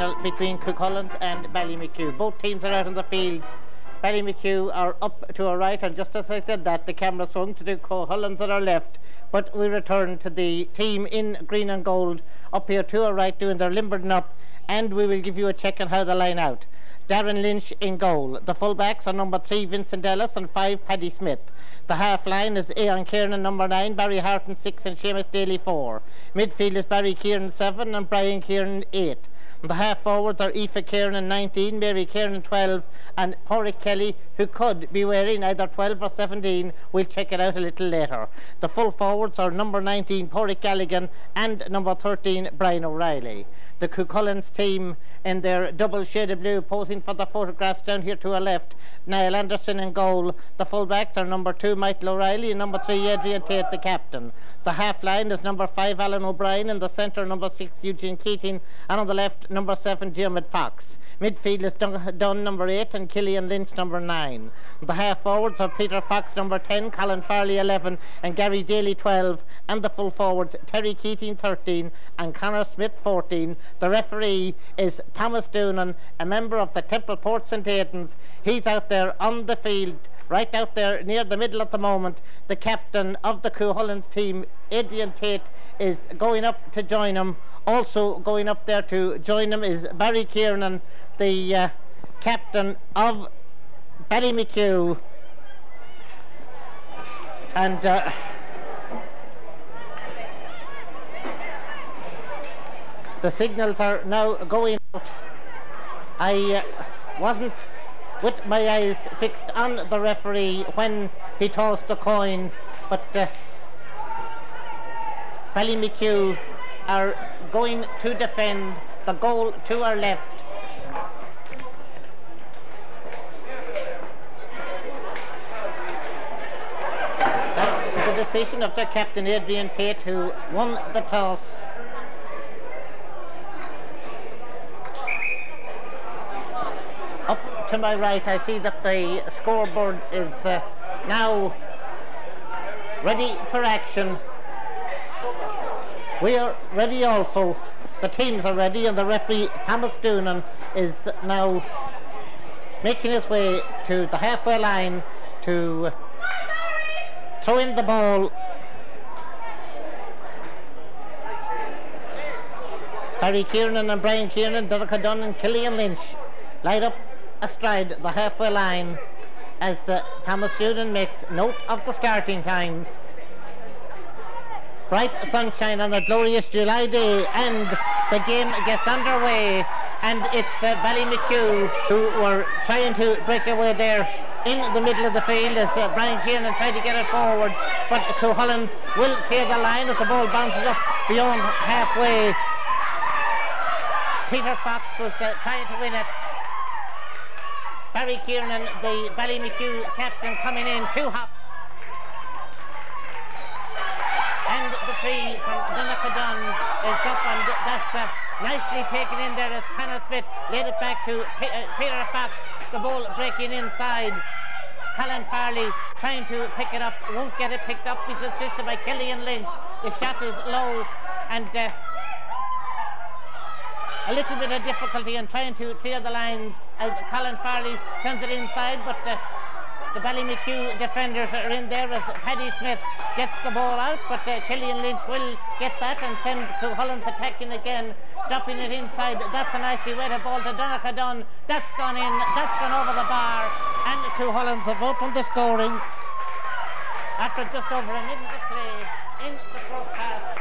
final between Cuchulainns and Ballymachugh. Both teams are out on the field. Ballymachugh are up to our right, and just as I said that, the camera swung to the Cuchulainns on our left. But we return to the team in green and gold up here to our right doing their limbering up, and we will give you a check on how they line out. Darren Lynch in goal. The fullbacks are number 3 Vincent Ellis and 5 Paddy Smith. The half line is Aon Kieran number 9, Barry Harton 6 and Seamus Daly 4. Midfield is Barry Kieran 7 and Brian Kieran 8. The half forwards are Aoife Kieran 19, Mary Kieran 12 and Porrick Kelly, who could be wearing either 12 or 17. We'll check it out a little later. The full forwards are number 19 Porrick Galligan and number 13 Brian O'Reilly. The Cuchulainns team in their double shade of blue, posing for the photographs down here to our left. Niall Anderson in goal. The fullbacks are number 2 Michael O'Reilly and number 3 Adrian Tate, the captain. The half line is number 5 Alan O'Brien, in the centre number 6 Eugene Keating, and on the left number 7 Dermot Fox. Midfield is Dunn number 8 and Killian Lynch number 9. The half forwards are Peter Fox number 10, Colin Farley 11 and Gary Daly 12, and the full forwards Terry Keating 13 and Connor Smith 14. The referee is Thomas Doonan, a member of the Temple Port St. Aidan's. He's out there on the field, right out there near the middle at the moment. The captain of the Cuchulainns team, Adrian Tate, is going up to join him. Also going up there to join him is Barry Kieran, the captain of Ballymachugh, and the signals are now going out. I wasn't with my eyes fixed on the referee when he tossed the coin, but Ballymachugh are going to defend the goal to our left. That's the decision of their captain Adrian Tate, who won the toss. Up to my right I see that the scoreboard is now ready for action. We are ready also. The teams are ready, and the referee Thomas Doonan is now making his way to the halfway line to throw in the ball. Barry Kieran and Brian Kieran, Donncha Dunn and Killian Lynch light up astride the halfway line as Thomas Doonan makes note of the starting times. Bright sunshine on a glorious July day, and the game gets underway, and it's Ballymachugh who were trying to break away there in the middle of the field as Brian Kieran tried to get it forward, but Cuchulainns will clear the line as the ball bounces up beyond halfway. Peter Fox was trying to win it. Barry Kieran, the Ballymachugh captain, coming in 2 hops. And the free from Donncha Dunn is up, and that's nicely taken in there as Connor Smith laid it back to Peter Fox. The ball breaking inside. Colin Farley trying to pick it up, won't get it picked up. He's assisted by Killian Lynch. The shot is low, and a little bit of difficulty in trying to clear the lines as Colin Farley sends it inside, but the Ballymachugh defenders are in there as Paddy Smith gets the ball out, but Killian Lynch will get that and send Cuchulainns attacking again, dropping it inside. That's a nicely weighted ball to Donncha Dunn. That's gone in, that's gone over the bar, and Cuchulainns have opened the scoring after just over a minute of play in the first half.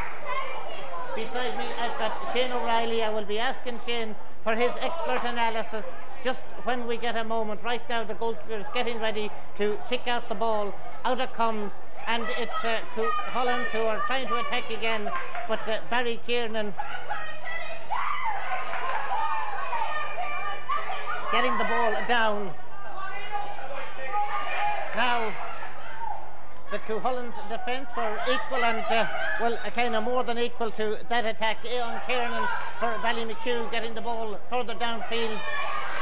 Beside me I've got Shane O'Reilly. I will be asking Shane for his expert analysis just when we get a moment. Right now the goalkeeper is getting ready to kick out the ball. Out it comes, and it's Cuchulainns who are trying to attack again, but Barry Kieran getting the ball down. Now the Cuchulainns defence were equal and well, kind of more than equal to that attack. Aon Kieran for Ballymachugh getting the ball further downfield.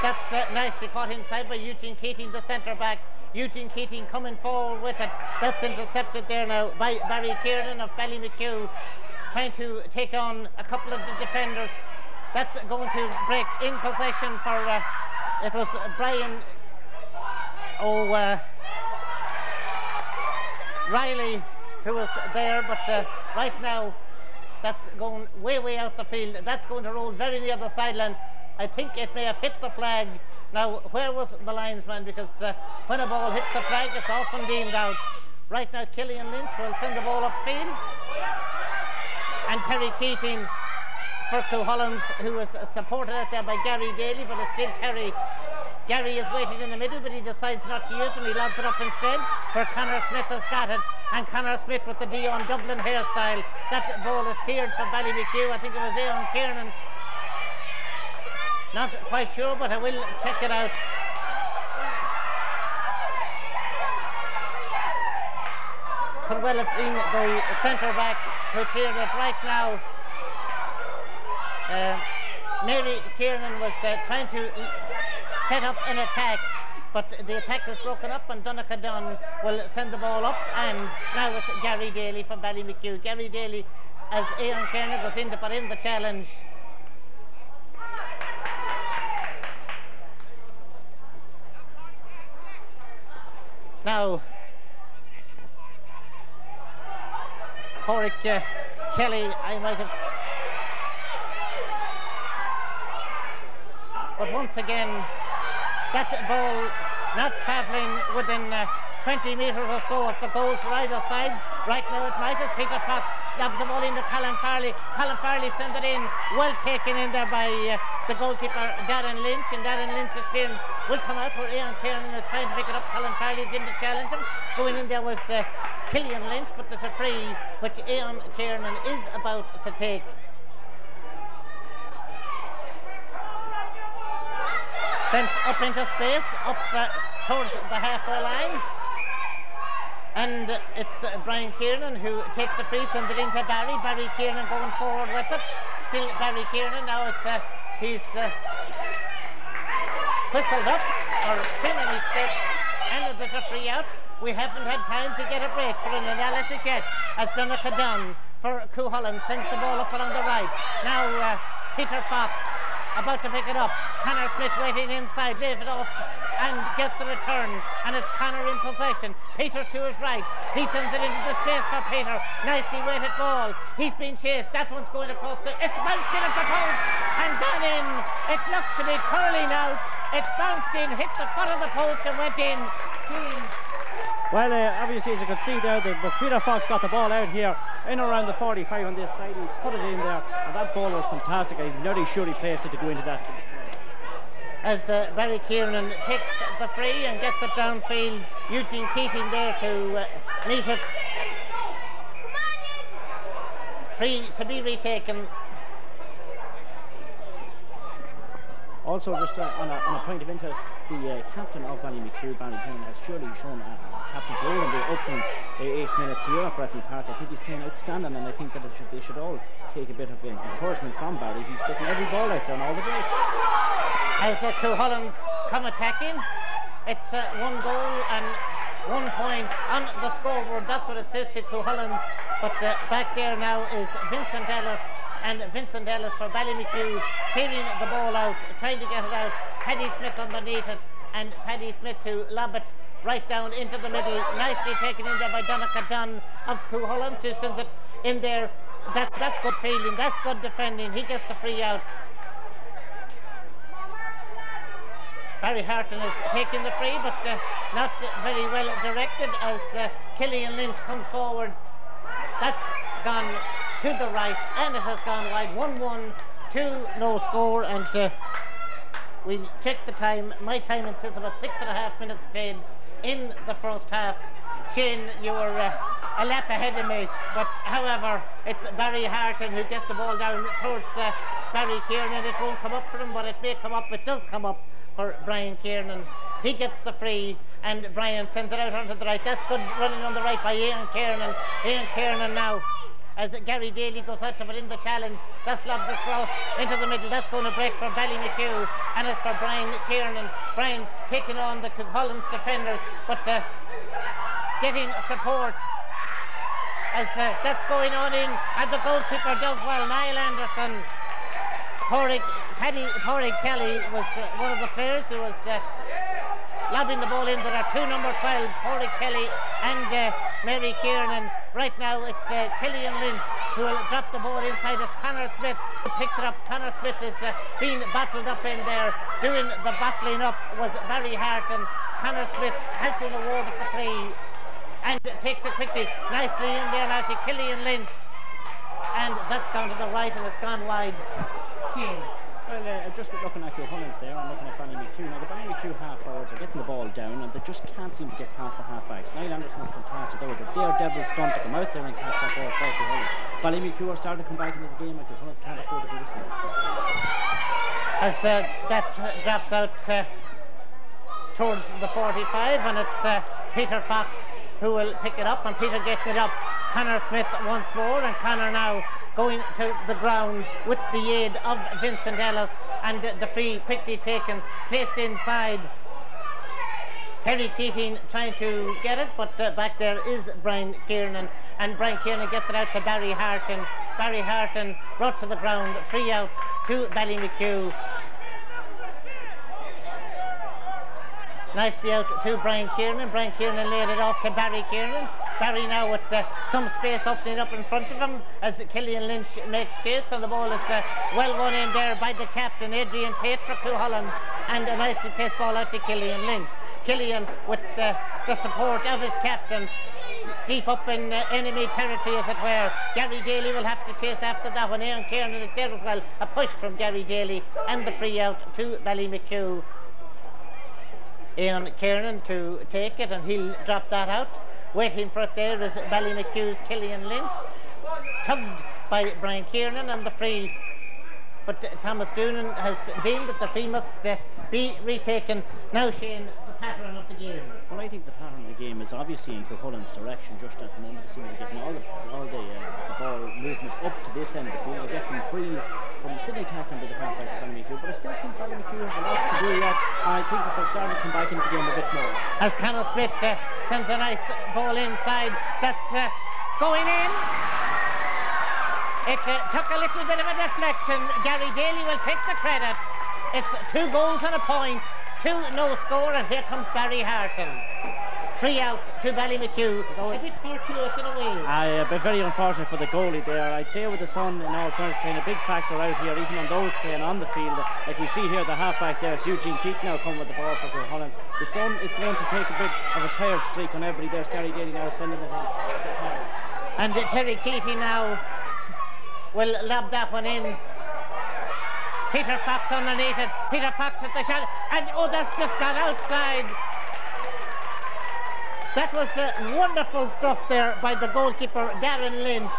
That's nicely caught inside by Eugene Keating, the centre back. Eugene Keating coming forward with it. That's intercepted there now by Barry Kieran of Ballymachugh, trying to take on a couple of the defenders. that's going to break in possession for, it was Brian, Riley who was there, but right now that's going way out the field. That's going to roll very near the sideline. I think it may have hit the flag. Now, where was the linesman? Because when a ball hits the flag, it's often deemed out. Right now, Killian Lynch will send the ball upfield. And Terry Keating for Cuchulainns, who was supported out there by Gary Daly, but it's still Terry. Gary is waiting in the middle, but he decides not to use him. He lobs it up instead for Conor Smith has got it. And Conor Smith with the Dion Dublin hairstyle. That ball is cleared for Ballymachugh. I think it was Aon Kiernan. Not quite sure, but I will check it out. Could well have been the centre back who cleared it right now. Mary Kiernan was trying to set up an attack, but the attack is broken up, and Donncha Dunn will send the ball up, and now it's Gary Daly from Ballymachugh. Gary Daly, as Aon Kiernan goes in to put in the challenge. Now, Corrick Kelly, I might have... But once again, that ball not travelling within 20 metres or so of the goal for either side. Right now it might as Peter Fox lobs the ball into Colin Farley. Colin Farley sends it in, well taken in there by the goalkeeper Darren Lynch, and Darren Lynch's clearance will come out where Aon Kiernan is trying to pick it up. Colin Farley is in to challenge him. Going in there was Killian Lynch, but there's a free which Aon Kiernan is about to take. Sent up into space, up towards the halfway line. And it's Brian Kiernan who takes the free, sends it into Barry. Barry Kiernan going forward with it. Still Barry Kiernan. Now it's he's whistled up, or too many steps, and there's a free out. We haven't had time to get a break for an analysis yet, as Donncha Dunn for Cuchulainns sends the ball up along the right. Now Peter Fox about to pick it up. Conor Smith waiting inside, lays it off and gets the return, and it's Conor in possession. Peter to his right, he sends it into the space for Peter. Nicely weighted ball, he's been chased, that one's going across the... It's bounced in at the post and gone in. It looks to be curling out. It bounced in, hit the foot of the post and went in. Well, obviously, as you can see there, Peter Fox got the ball out here in around the 45 on this side. He put it in there, and that ball was fantastic. I'm very sure he placed it to go into that. As Barry Kiernan takes the free and gets it downfield, Eugene Keating there to meet it. Free to be retaken. Also, just on a point of interest, the captain of Ballymachugh, Barry Kiernan, has surely shown captain's role in the opening 8 minutes here at Bradley Park. I think he's playing outstanding, and I think that they should all take a bit of encouragement from Barry. He's getting every ball out there and all the breaks. As Cuchulainns come attacking, it's 1 goal and 1 point on the scoreboard. That's what it says to Cuchulainns. But back there now is Vincent Ellis. And Vincent Ellis for Ballymachugh clearing the ball out, trying to get it out. Paddy Smith underneath it, and Paddy Smith to lob it right down into the middle. Nicely taken in there by Donncha Dunn of Cuchulainns, who sends it in there. That's good fielding, that's good defending. He gets the free out. Barry Harton is taking the free, but not very well directed as Killian Lynch comes forward. That's gone to the right, and it has gone wide. 1-1, 2 no score, and we'll check the time. My time says about 6.5 minutes played in the first half. Shane, you were a lap ahead of me, but however, it's Barry Harton who gets the ball down towards Barry Kiernan. It won't come up for him, but it may come up. It does come up for Brian Kiernan. He gets the free, and Brian sends it out onto the right. That's good running on the right by Aon Kiernan. Aon Kiernan now, as Gary Daly goes out to put in the challenge. That's lobbed across into the middle. That's going to break for Ballymachugh, and it's for Brian Kiernan. Brian taking on the Cuchulainns defenders, but getting support as that's going on in, and the goalkeeper does well, Niall Anderson. Pádraig Kelly was one of the players who was lobbing the ball in. There are two number 12, Pádraig Kelly and Mary Kiernan. Right now it's Killian Lynch who will drop the ball inside. It's Connor Smith who picks it up. Connor Smith is being battled up in there. Doing the battling up was Barry Hart, and Connor Smith helping award at the free and takes it quickly, nicely in there now to Killian Lynch, and that's gone to the right and it's gone wide. Shane. Well, just looking at Cuchulainns there, I'm looking at Ballymachugh. Now, the Ballymachugh half forwards are getting the ball down and they just can't seem to get past the half-backs. Niall Anderson was fantastic. There was a daredevil stunt to come out there and catch that ball for Cuchulainns. Ballymachugh are starting to come back into the game and Cuchulainns can't afford to do this now. As that drops out towards the 45, and it's Peter Fox who will pick it up, and Peter gets it up. Connor Smith once more, and Connor now going to the ground with the aid of Vincent Ellis, and the free quickly taken, placed inside. Terry Keating trying to get it, but back there is Brian Kiernan, and Brian Kiernan gets it out to Barry Harton. Barry Harton brought to the ground, free out to Ballymachugh. Nicely out to Brian Kiernan. Brian Kiernan laid it off to Barry Kiernan. Barry now with some space opening up in front of him as Killian Lynch makes chase, and the ball is well won in there by the captain Adrian Tate for Cuchulainns, and a nicely placed ball out to Killian Lynch. Killian with the support of his captain deep up in enemy territory, as it were. Gary Daly will have to chase after that one. Aon Kiernan is there as well. A push from Gary Daly and the free out to Ballymachugh. Aon Kiernan to take it, and he'll drop that out. Waiting for it there is Ballymachug's Killian Lynch, tugged by Brian Kiernan, and the free. But Thomas Doonan has deemed that the free must be retaken. Now, Shane, the pattern of the game. Well, I think the pattern of the game is obviously in Cuchulainns' direction just at the moment. They seem to be getting all the ball movement up to this end of the field. They're getting frees from Sydney tackling to the half-backs of Ballymachugh, but I still think Ballymachugh has a lot to do yet, and I think that they're starting to come back into the game a bit more. As Connor Smith sends a nice ball inside, that's going in. It took a little bit of a deflection. Gary Daly will take the credit. It's 2 goals and a point, 2 no score, and here comes Barry Harton. Free out to Ballymachugh. A bit fortuitous in a way. But very unfortunate for the goalie there. I'd say with the sun in all fairness playing a big factor out here, even on those playing on the field. Like we see here, the half-back there is Eugene Keating now coming with the ball for Cuchulainns. The sun is going to take a bit of a tired streak on everybody. There's Gary Daly now sending it in. And Terry Keating now will lob that one in. Peter Fox underneath it. Peter Fox at the shot, and oh, that's just got outside. That was wonderful stuff there by the goalkeeper Darren Lynch.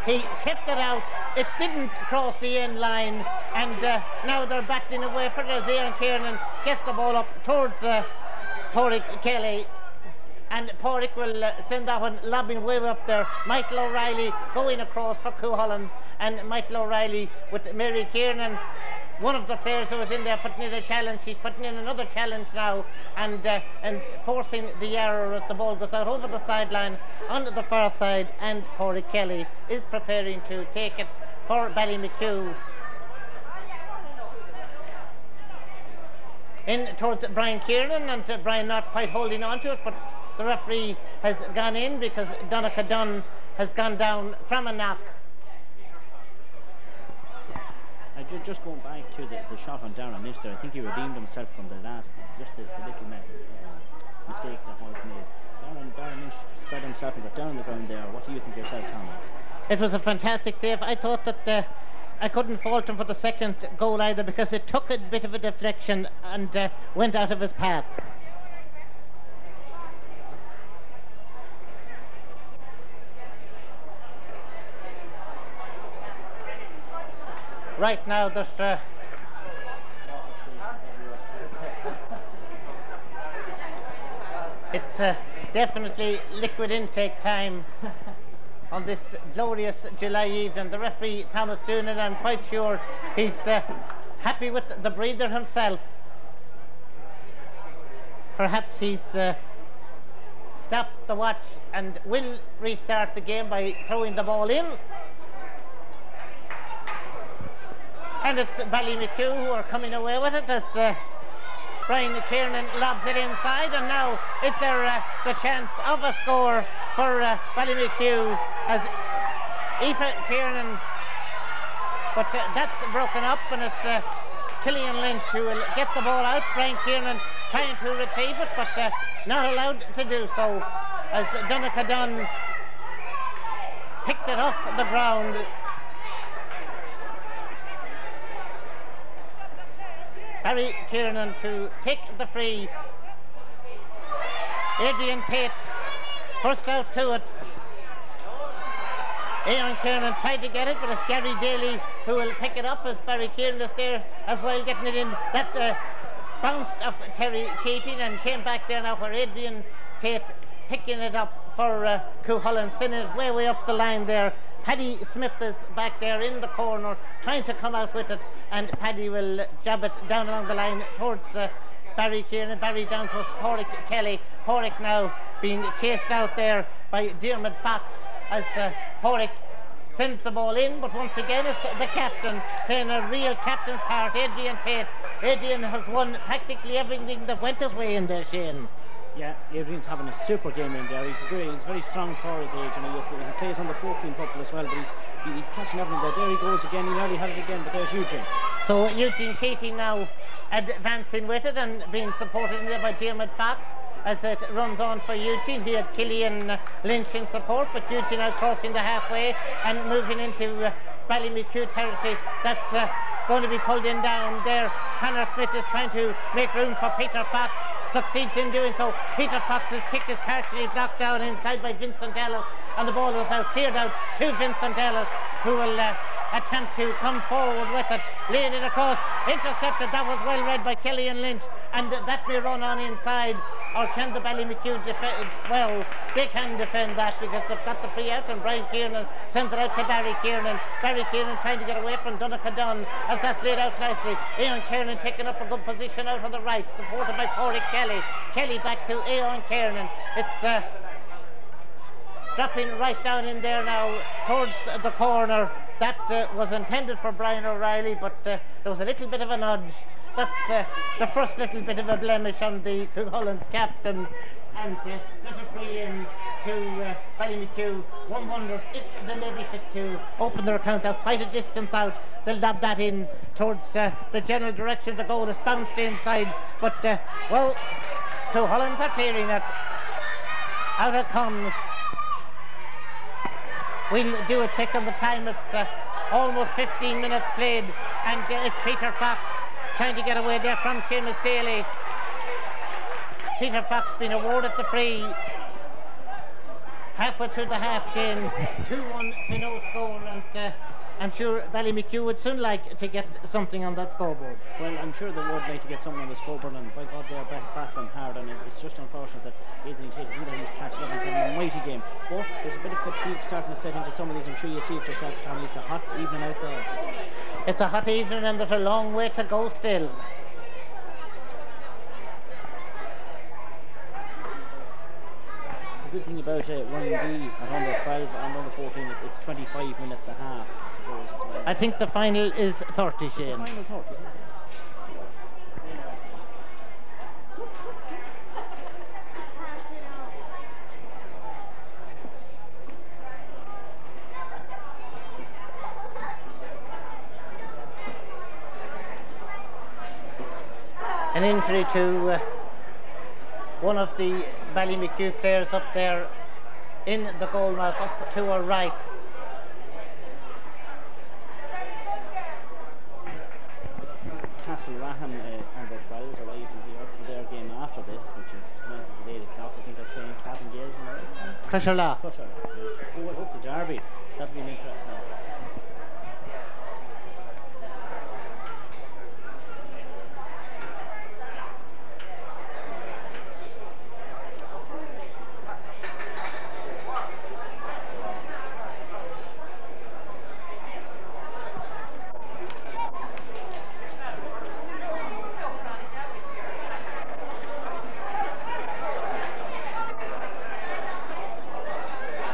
He kept it out. It didn't cross the end line, and now they're battling away for it as Aon Kiernan gets the ball up towards Pádraig Kelly. And Pádraig will send that one lobbing way up there. Michael O'Reilly going across for Cuchulainns, and Michael O'Reilly with Mary Kiernan, one of the players who was in there putting in a challenge. She's putting in another challenge now, and forcing the error as the ball goes out over the sideline onto the far side, and Pádraig Kelly is preparing to take it for Ballymachugh. In towards Brian Kiernan, and Brian not quite holding on to it, but the referee has gone in because Donncha Dunn has gone down from a knock. Just going back to the shot on Darren Lynch there, I think he redeemed himself from the last, just the little mistake that was made. Darren Lynch spread himself and got down on the ground there. What do you think yourself, Tom? It was a fantastic save. I thought that I couldn't fault him for the second goal either, because it took a bit of a deflection and went out of his path. Right now there's it's definitely liquid intake time on this glorious July evening. The referee Thomas Doonan, I'm quite sure he's happy with the breather himself. Perhaps he's stopped the watch and will restart the game by throwing the ball in. and it's Ballymachugh who are coming away with it as Brian Kiernan lobs it inside, and now is there the chance of a score for Ballymachugh as Aoife Kiernan, but that's broken up, and it's Cuchulainns Lynch who will get the ball out. Brian Kiernan trying to retrieve it, but not allowed to do so as Donncha Dunn picked it off the ground. Barry Kiernan to take the free. Adrian Tate first out to it. Aon Kiernan tried to get it, but it's Gary Daly who will pick it up as Barry Kiernan is there as well, getting it in. That bounced off Terry Keating and came back there now for Adrian Tate picking it up for Cuchulainns, sending it way up the line there. Paddy Smith is back there in the corner trying to come out with it, and Paddy will jab it down along the line towards Barry Kiernan. Barry down to Pádraig Kelly. Pádraig now being chased out there by Diarmuid Fox as Pádraig sends the ball in, but once again it's the captain playing a real captain's part, Adrian Tate. Adrian has won practically everything that went his way in there, Shane. Yeah, Adrian's having a super game in there. He's very strong for his age, and he plays on the 14 couple as well, but he's catching everything there. There he goes again, he nearly had it again, but there's Eugene. So Eugene Keating now advancing with it and being supported in there by Diarmuid Fox as it runs on for Eugene. He had Cuchulainns Lynch in support, but Eugene now crossing the halfway and moving into Ballymachugh territory. That's going to be pulled in down there. Connor Smith is trying to make room for Peter Fox, succeeds in doing so. Peter Fox's kick is partially blocked down inside by Vincent Ellis, and the ball is now cleared out to Vincent Ellis, who will attempt to come forward with it, laying it across, intercepted. That was well read by Cuchulainns Lynch, and that may run on inside. Or can the Ballymachugh defend? Well, they can defend that because they've got the free out, and Brian Kiernan sends it out to Barry Kiernan. Barry Kiernan trying to get away from Donncha Dunn as that's laid out nicely. Aon Kiernan taking up a good position out on the right, supported by Pádraig Kelly. Kelly back to Aon Kiernan. It's dropping right down in there now towards the corner. That was intended for Brian O'Reilly, but there was a little bit of a nudge. That's the first little bit of a blemish on the Cuchulainns captain, and get a free in to Ballymachugh. One wonders if they may be fit to open their account. That's quite a distance out. They'll lob that in towards the general direction. The goal is bounced inside, but well, Cuchulainns are clearing it. Out it comes. We'll do a check on the time. It's almost 15 minutes played, and it's Peter Fox trying to get away there from Seamus Daly. Peter Fox being awarded the free. Halfway through the half, Shane. 2-1 to no score, and I'm sure Ballymachugh would soon like to get something on that scoreboard. Well, I'm sure they would like to get something on the scoreboard, and by God, they're battling hard, and it's just unfortunate that Adrian Tate isn't that he's catching up. He's having a mighty game, but there's a bit of fatigue starting to set into some of these. I'm sure you see it yourself, Tommy. It's a hot evening out there. It's a hot evening, and there's a long way to go still. The good thing about 1D at under 12 and under 14, it's 25 minutes a half, I suppose, as well. I think the final is 30, Shane. The final 30, yeah. An injury to one of the Ballymachugh players up there in the goal mouth, up to our right. Castlerahan under 12s arrive here for their game after this, which is commences at 8 o'clock. I think they're playing Cavan Gales and Cuchulainns. Oh, I hope the derby. That'll be an interesting one.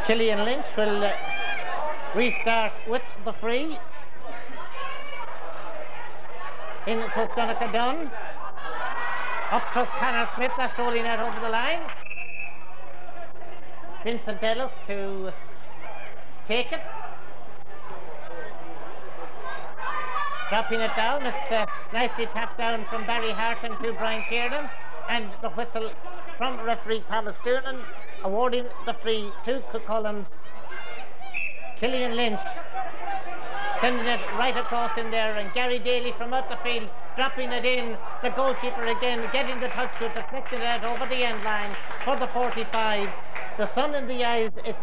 Cuchulainns Lynch will restart with the free. in to Donegal Dunn. Up to Connor Smith, that's rolling out over the line. Vincent Ellis to take it. Dropping it down, it's nicely tapped down from Barry Harton to Brian Kiernan, and the whistle from referee Thomas Doonan awarding the free to Cuchulainns. Killian Lynch sending it right across in there, and Gary Daly from out the field dropping it in. The goalkeeper again getting the touch to it, deflecting it over the end line for the 45. The sun in the eyes, it's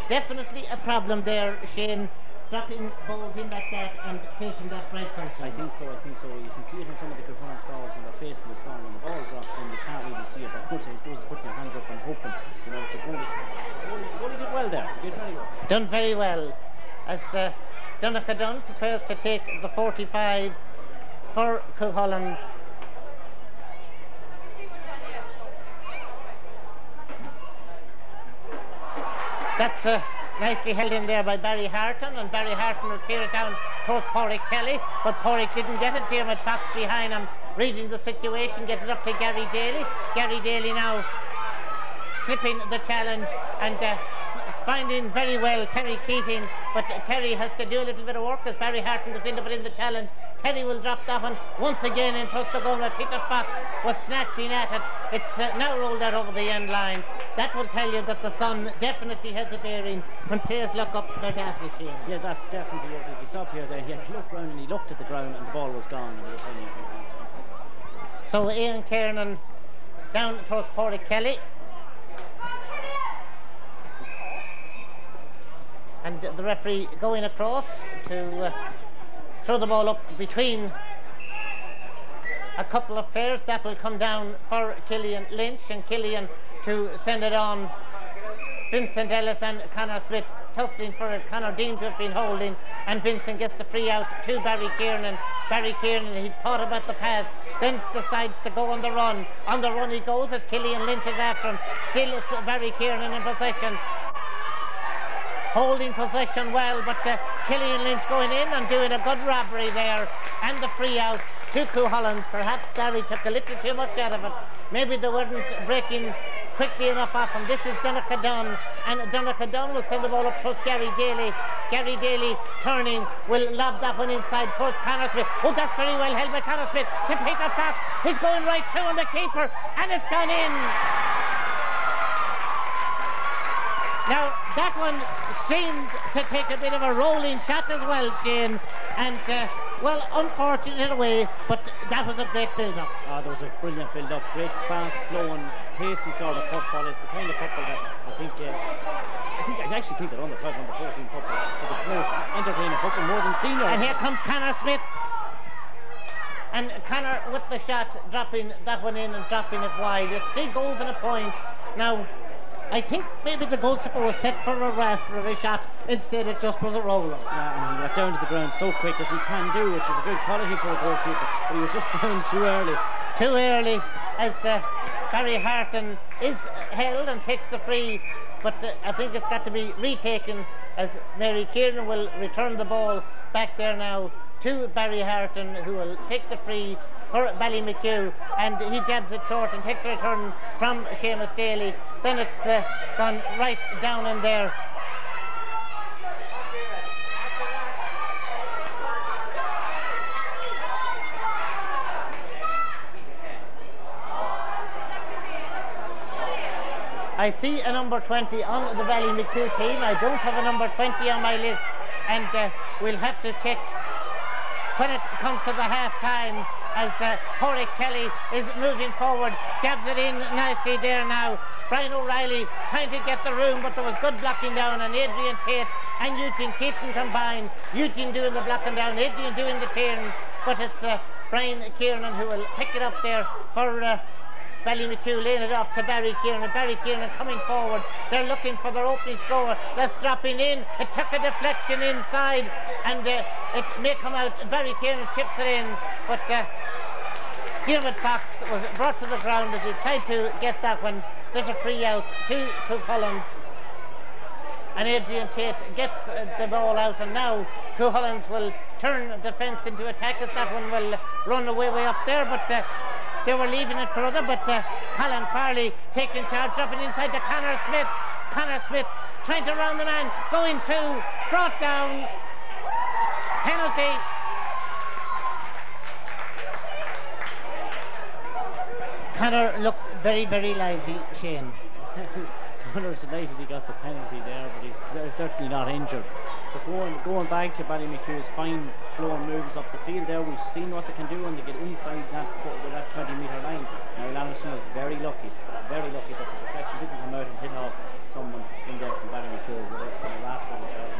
definitely a problem there, Shane. Dropping balls in like that and facing that bright sunshine. I think so. You can see it in some of the Cuchulainns scores when they're facing the sun and the ball drops in, you can't really see it. But I suppose it's putting your hands up and hoping, you know, to goalie did well there. Did very well. Done very well. As Donegal Dunn prepares to take the 45 for Cuchulainns. That's nicely held in there by Barry Harton, and Barry Harton will clear it down towards Pádraig Kelly, but Pádraig didn't get it. Dermot Fox behind him, reading the situation, gets it up to Gary Daly. Gary Daly now slipping the challenge and finding very well Terry Keating, but Terry has to do a little bit of work as Barry Harton goes in to put in the challenge. Terry will drop that one once again in towards the goal, but Peter Fox was snatching at it. It's now rolled out over the end line. That will tell you that the sun definitely has a bearing when players look up their dazzle shame. Yeah, that's definitely it. If you saw here there, he had to look round and he looked at the ground and the ball was gone. So Ian Kiernan down towards Pádraig Kelly. And the referee going across to throw the ball up between a couple of players. That will come down for Killian Lynch, and Killian to send it on. Vincent Ellis and Connor Smith tussling for it. Connor deemed to have been holding, and Vincent gets the free out to Barry Kiernan. Barry Kiernan, he thought about the pass, then decides to go on the run. On the run he goes as Killian Lynch is after him. Still it's Barry Kiernan in possession. Holding possession well, but Killian Lynch going in and doing a good robbery there, and the free out to Cuchulainns. Perhaps Barry took a little too much out of it. Maybe they weren't breaking quickly enough off him. This is Donegal Dunn, and Donegal Dunn will send the ball up towards Gary Daly. Gary Daly turning, will lob that one inside towards Connor Smith. Oh, that's very well held by Connor Smith to Peter Fox. He's going right through on the keeper, and it's gone in. Now, that one seemed to take a bit of a rolling shot as well, Shane, and well, unfortunate in a way, but that was a great build-up. There was a brilliant build-up, great fast-flowing, pacey sort of football. It's the kind of football that I actually think that under 12, under 14 football is the most entertaining football, more than senior. And here comes Connor Smith. And Connor with the shot, dropping that one in and dropping it wide. It's 3 goals and a point. Now, I think maybe the goalkeeper was set for a rasper of a shot, instead it just was a roller. Yeah, and he got down to the ground so quick as he can do, which is a good quality for a goalkeeper, but he was just down too early. Too early, as Barry Harton is held and takes the free, but I think it's got to be retaken as Mary Kiernan will return the ball back there now to Barry Harton, who will take the free for Ballymachugh, and he jabs it short and takes the return from Seamus Daly. Then it's gone right down in there. I see a number 20 on the Ballymachugh team. I don't have a number 20 on my list, and we'll have to check when it comes to the half time, as Pádraig Kelly is moving forward, jabs it in nicely there now. Brian O'Reilly trying to get the room, but there was good blocking down, and Adrian Tate and Eugene Keaton combined. Eugene doing the blocking down, Adrian doing the clearance, but it's Brian Kiernan who will pick it up there for Ballymachugh, laying it off to Barry Kiernan. Barry Kiernan coming forward. They're looking for their opening score. That's dropping in. It took a deflection inside, and it may come out. Barry Kiernan chips it in, but Dermot Fox was brought to the ground as he tried to get that one. There's a free out to Cuchulainns. and Adrian Tate gets the ball out, and now Cuchulainns will turn defence into attack as that one will run away way up there, but they were leaving it for other, but Colin Farley taking charge, dropping inside to Conor Smith. Conor Smith trying to round the man, going to, brought down, penalty. Conor looks very, very lively, Shane. Conor's delighted he got the penalty there, but he's certainly not injured. But going back to Ballymachug's fine flowing moves up the field there, we've seen what they can do when they get inside that 20-metre line. Now Lannerson was very lucky that the deflection didn't come out and hit off someone in there from Ballymachugh when the last one was out.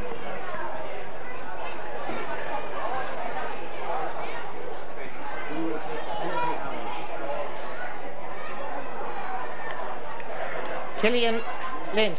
Killian Lynch.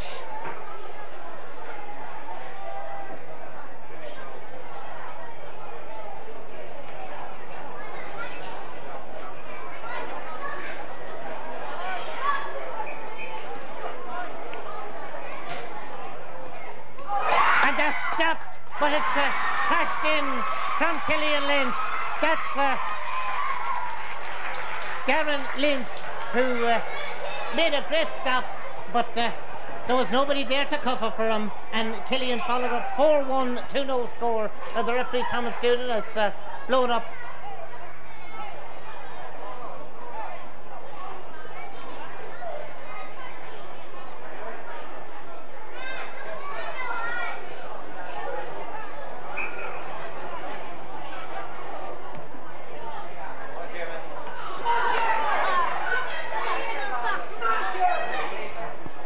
And that's stopped, but it's crashed in from Killian Lynch. That's Gavin Lynch, who made a great stop, but there was nobody there to cover for him, and Killian followed up 4-1 2-0 score. The referee Thomas Doonan has blown up.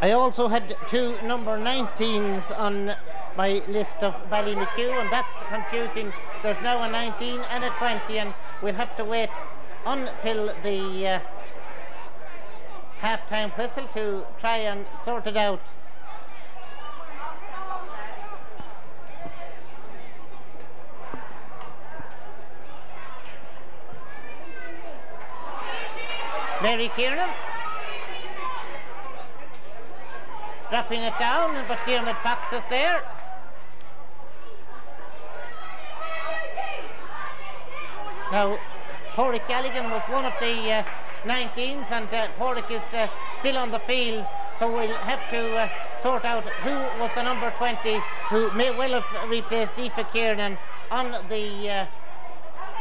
I also had two number 19s on my list of Ballymachugh, and that's confusing. There's now a 19 and a 20, and we'll have to wait until the half-time whistle to try and sort it out. Mary Kiernan dropping it down, but Diarmuid Fox is there. Now, Pádraig Galligan was one of the 19s, and Pádraig is still on the field, so we'll have to sort out who was the number 20 who may well have replaced Aoife Kiernan on the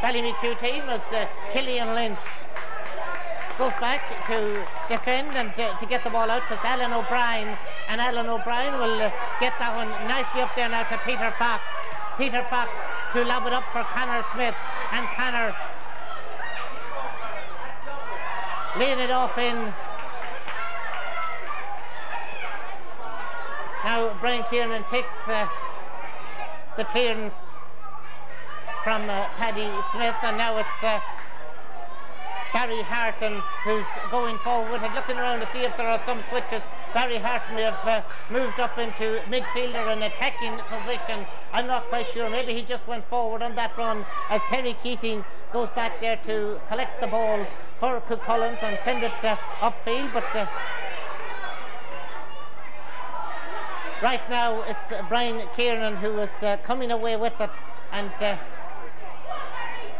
Ballymachugh team as Killian Lynch goes back to defend and to get the ball out to Alan O'Brien, and Alan O'Brien will get that one nicely up there now to Peter Fox. Peter Fox to lob it up for Conor Smith, and Conor laying it off in. Now Brian Kiernan takes the clearance from Paddy Smith, and now it's Barry Harton who's going forward and looking around to see if there are some switches. Barry Harton may have moved up into midfielder and attacking position. I'm not quite sure. Maybe he just went forward on that run as Terry Keating goes back there to collect the ball for Cuchulainns and send it upfield. But right now it's Brian Kiernan who is coming away with it, and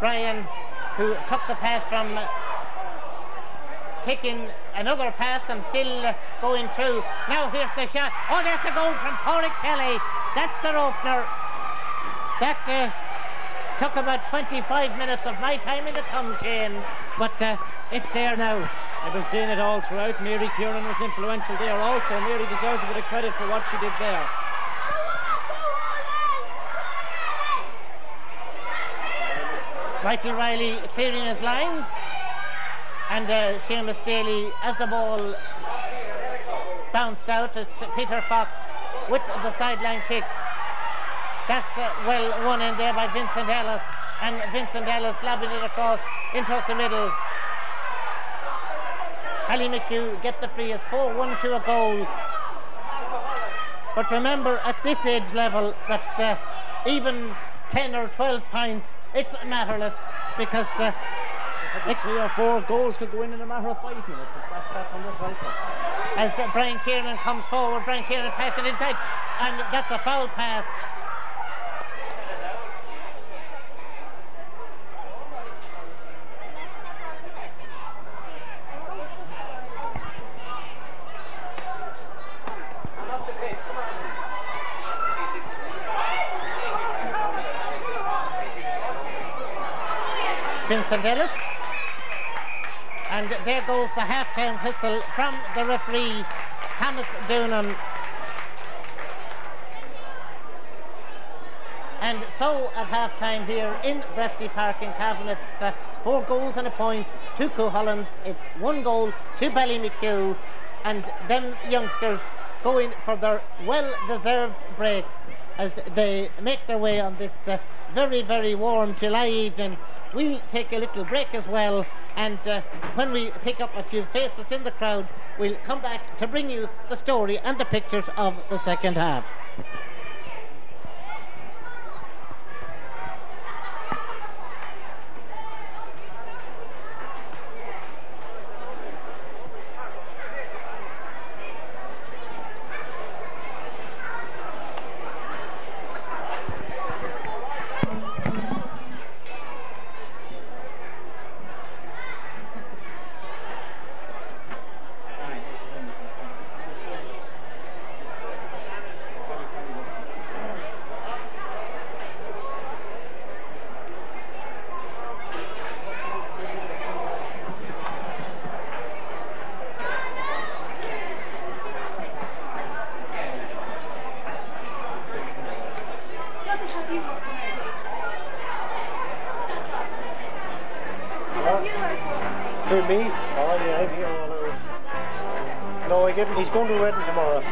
Brian, who took the pass from taking another pass and still going through. Now here's the shot. Oh, there's the goal from Pádraig Kelly. That's their opener. That took about 25 minutes of my time in the come, Shane, but it's there now. I've been seeing it all throughout. Mary Kiernan was influential there also. Mary deserves a bit of credit for what she did there. Michael Riley clearing his lines, and Seamus Daly, as the ball bounced out, it's Peter Fox with the sideline kick. That's well won in there by Vincent Ellis, and Vincent Ellis lobbing it across into the middle. Ballymachugh get the free. It's 4-1 to a goal. But remember, at this age level, that even 10 or 12 points, it's matterless, because 3 or 4 goals could go in a matter of 5 minutes. That's on the rifle. As Brian Kieran comes forward, Brian Kieran passes it inside, and that's a foul pass. Vincent Ellis, and there goes the half-time whistle from the referee Thomas Doonan. And so at half-time here in Breffni Park in Cavan, it's 4 goals and a point to Cuchulainns. It's 1 goal to Ballymachugh, and them youngsters going for their well-deserved break as they make their way on this very, very warm July evening. We'll take a little break as well, and when we pick up a few faces in the crowd, we'll come back to bring you the story and the pictures of the second half. To me? Oh yeah, I'm here all hours. No, I get him. He's going to the wedding tomorrow.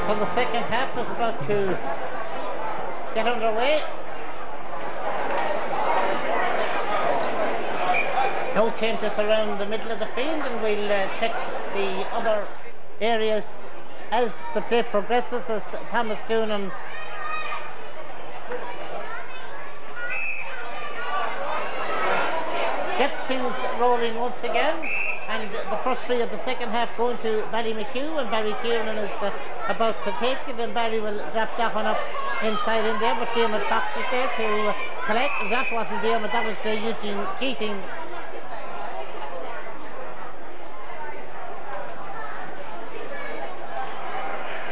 The second half is about to get underway. No changes around the middle of the field, and we'll check the other areas as the play progresses, as Thomas Doonan gets things rolling once again. And the first 3 of the second half going to Ballymachugh, and Barry Kieran is about to take it, and Barry will drop that one up inside in there, but Diarmuid Fox is there to collect. That wasn't Diarmuid, that was Eugene Keating.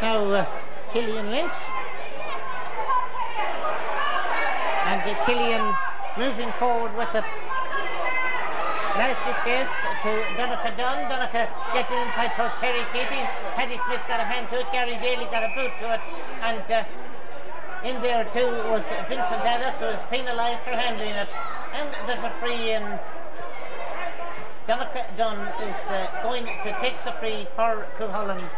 Now Killian Lynch, and Killian moving forward with it. Nicely placed to Donica Dunn. Donica getting inside towards Terry Keating. Paddy Smith got a hand to it. Gary Daly got a boot to it. And in there too was Vincent Ellis, who was penalised for handling it. And there's a free in. Donica Dunn is going to take the free for Cuchulainns.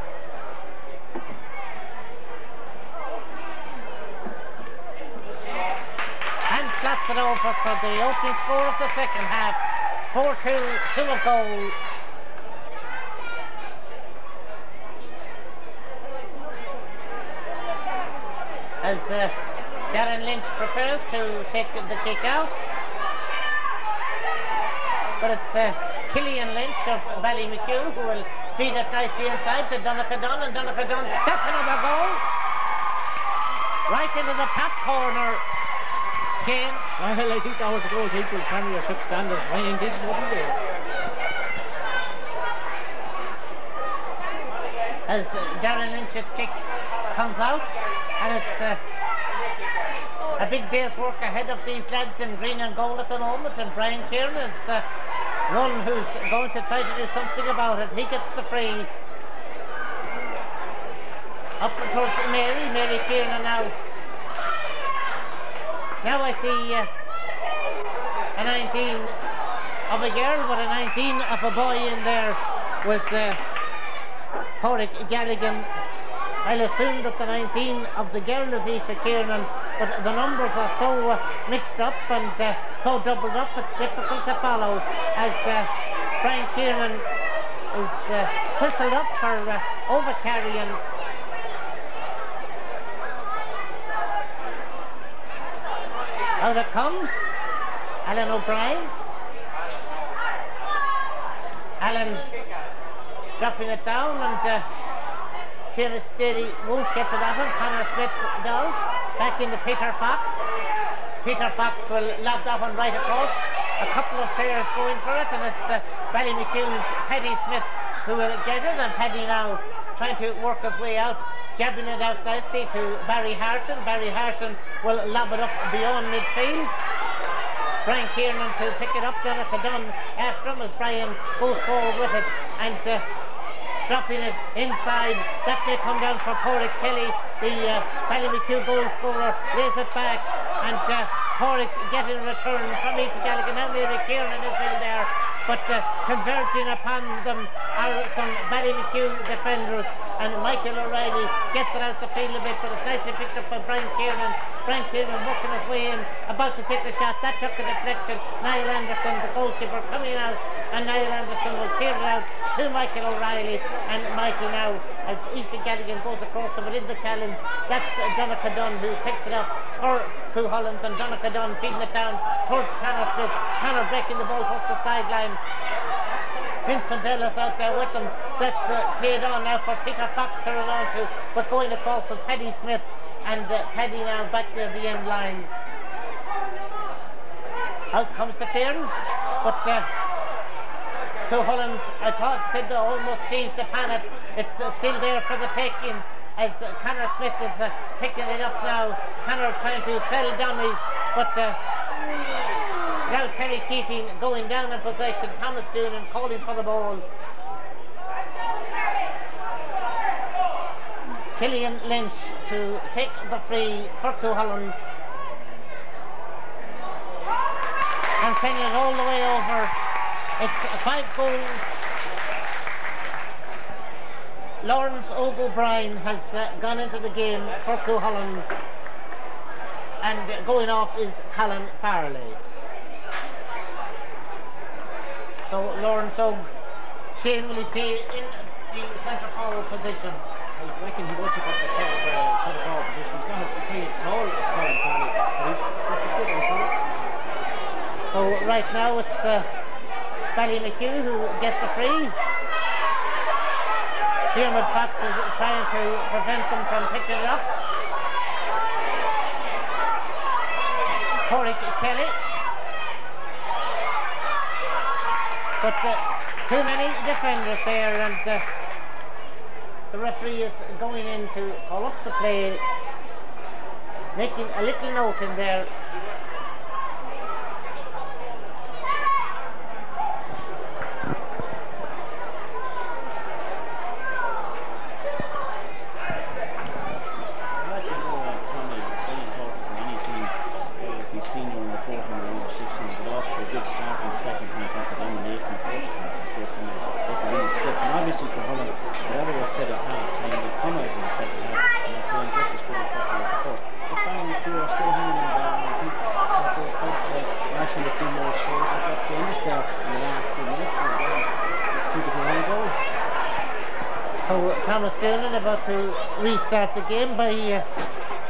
And slaps it over for the opening score of the second half. 4-2 to a goal. As Darren Lynch prepares to take the kick out. But it's Killian Lynch of Ballymachugh who will feed it nicely inside to Donica Dunn, and Donica Dunn, that's another goal. Right into the top corner. Shane. Well, I think that was a goal to equal Premiership standards. Ryan Diggs wouldn't do. As Darren Lynch's kick comes out, and it's a big day's work ahead of these lads in green and gold at the moment, and Brian Kieran is one who's going to try to do something about it. He gets the free, Up towards Mary Kiernan now. Now I see a 19 of a girl, but a 19 of a boy in there was Porrick Galligan. I'll assume that the 19 of the girl is Aoife Kiernan, but the numbers are so mixed up and so doubled up, it's difficult to follow as Brian Kiernan is whistled up for overcarrying. Out it comes, Alan O'Brien. Alan dropping it down, and Seamus Daly won't get to that one. Conor Smith does. Back into Peter Fox. Peter Fox will lob that one right across. A couple of players going for it, and it's Ballymachug's Paddy Smith who will get it, and Paddy now trying to work his way out, jabbing it out nicely to Barry Harton. Barry Harton will lob it up beyond midfield. Brian Kiernan to pick it up, Donica Dunn after him as Brian goes forward with it, and dropping it inside. That may come down for Porrick Kelly, the Ballymachugh goal scorer, lays it back, and Porrick getting a return from Aoife Galligan. Now Mary Kiernan is in there, but converging upon them are some Ballymachugh defenders, and Michael O'Reilly gets it out the field a bit, but it's nicely picked up by Brian Kiernan. Brian Kiernan working his way in, about to take the shot. That took a deflection. Niall Anderson, the goalkeeper, coming out, and Niall Anderson will clear it out to Michael O'Reilly, and Michael now, as Aoife Galligan goes across him within the challenge, that's Donica Dunn who picks it up for Cuchulainns, and Donica Dunn feeding it down towards Conor Smith. Conor breaking the ball towards the sideline. Vincent Ellis out there with them. That's played on now for Peter Fox to run on to, but going across with Paddy Smith, and Paddy now back near the end line. Out comes the clearance, but Cuchulainns, I thought, said they almost seized upon it. It's still there for the taking, as Conor Smith is picking it up now. Conor trying to sell dummies, but now Terry Keating going down in possession. Thomas Doonan calling for the ball. Killian Lynch to take the free for Cuchulainns, and sending it all the way over. It's 5 goals. Lawrence O'Brien has gone into the game for Cuchulainns, and going off is Colin Farley. So Lawrence Shane, will he play in the centre forward position? I reckon he will take up the centre forward position. He's not as big as tall as Colin Farley, but he's just a good one, sure. So right now it's Ballymachugh who gets the free. Diarmuid Fox is trying to prevent them from picking it up. Porrick Kelly. But too many defenders there, and the referee is going in to call up the play, making a little note in there. So Thomas Doonan about to restart the game by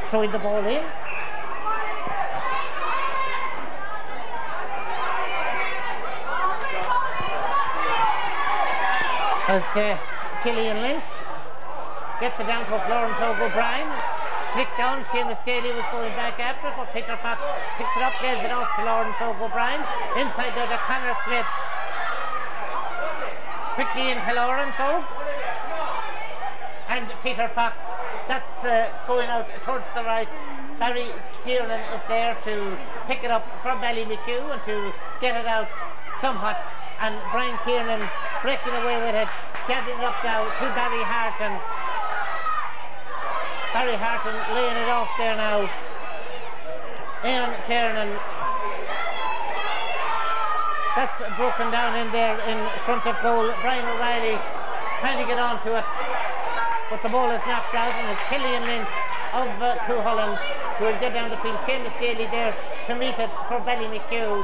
throwing the ball in. As Killian Lynch gets it down to Lawrence O'Brien. Click down, Seamus Daly was going back after it, but Peter Fox picks it up, plays it off to Lawrence O'Brien. Inside there to Conor Smith. Quickly into Lawrence and Peter Fox. That's going out towards the right. Barry Kiernan is there to pick it up for Ballymachugh and to get it out somewhat. And Brian Kiernan breaking away with it, jabbing up now to Barry Harton. Barry Harton laying it off there now. Ian Kiernan. That's broken down in there in front of goal. Brian O'Reilly trying to get onto it, but the ball is knocked out, and it's Killian Lynch of Cuchulainns who will get down the field. Seamus Daly there to meet it for Ballymachugh.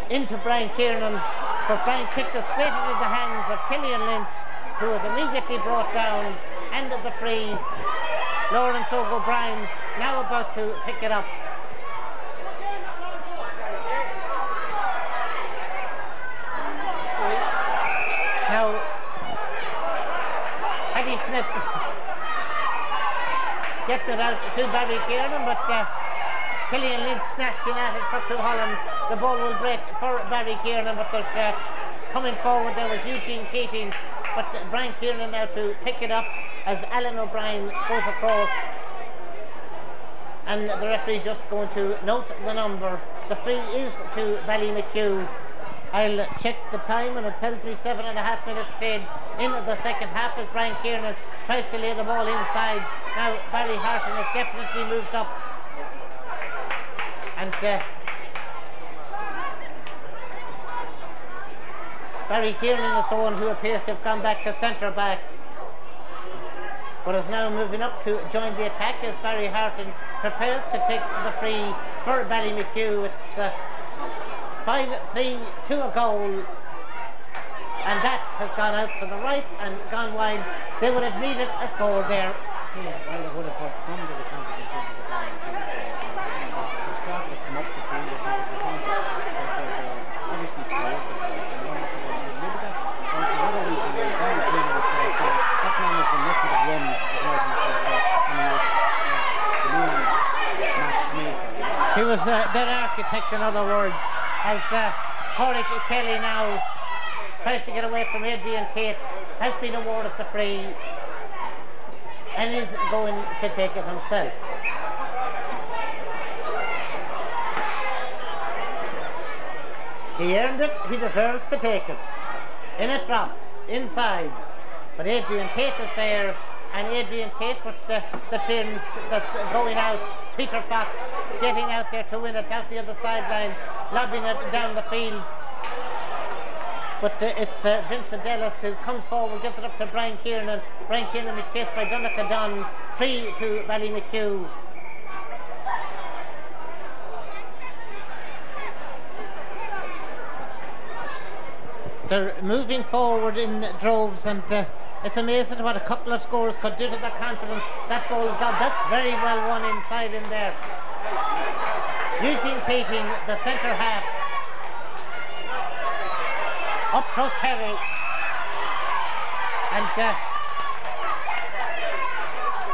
Into Brian Kiernan, but Brian kicked it straight into the hands of Killian Lynch, who was immediately brought down, and the free. Lawrence O'Brien now about to pick it up. Now, Paddy Smith gets it out to Barry Kiernan, but Killian Lynch snatching at it for Cuchulainns. The ball will break for Barry Kiernan, but there's coming forward there was Eugene Keating, but Brian Kiernan now to pick it up as Alan O'Brien goes across. And the referee just going to note the number. The free is to Ballymachugh. I'll check the time, and it tells me 7.5 minutes played in the second half as Brian Kiernan tries to lay the ball inside. Now Barry Harton has definitely moved up, and Barry Kiernan is the one who appears to have gone back to centre back, but is now moving up to join the attack as Barry Harton prepares to take the free for Ballymachugh. It's 5-3 to a goal, and that has gone out to the right and gone wide. They would have needed a score there. Yeah, well, they would have put some of the confidence into the ball. They started to come up the field. They're obviously tired. Maybe that's another reason why Barry Kiernan was playing. That man has been nothing but runs tonight in the first half, and he was the main matchmaker. He was their architect, in other words, as Corrick Kelly now tries to get away from Adrian Tate, has been awarded the free and is going to take it himself. He earned it, he deserves to take it. In it drops, inside, but Adrian Tate is there, and Adrian Tate with the fins that's going out. Peter Fox getting out there to win it out the other sideline, lobbing it down the field, but it's Vincent Ellis who comes forward, gives it up to Brian Kiernan. Brian Kiernan is chased by Donnacha Dunn. Free to Ballymachugh. They're moving forward in droves, and it's amazing what a couple of scores could do to their confidence. That ball is gone. That's very well won inside in there. Eugene Keating, the centre half. Up throws Terry. And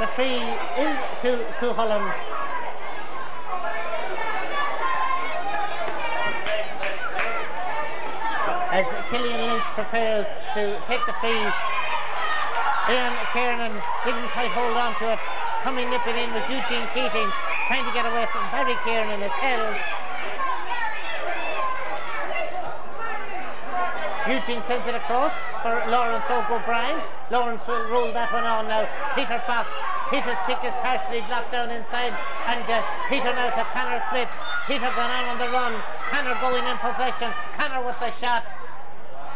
the free is to Cuchulainns. As Killian Lynch prepares to take the free, Ian Kiernan didn't quite hold on to it. Coming nipping in was Eugene Keating, trying to get away from Barry Kiernan. It's held. Eugene sends it across for Lawrence O'Brien. Lawrence will roll that one on now. Peter Fox. Peter's kick is partially blocked down inside, and Peter now to Connor Smith. Peter gone on the run. Connor going in possession. Connor with the shot.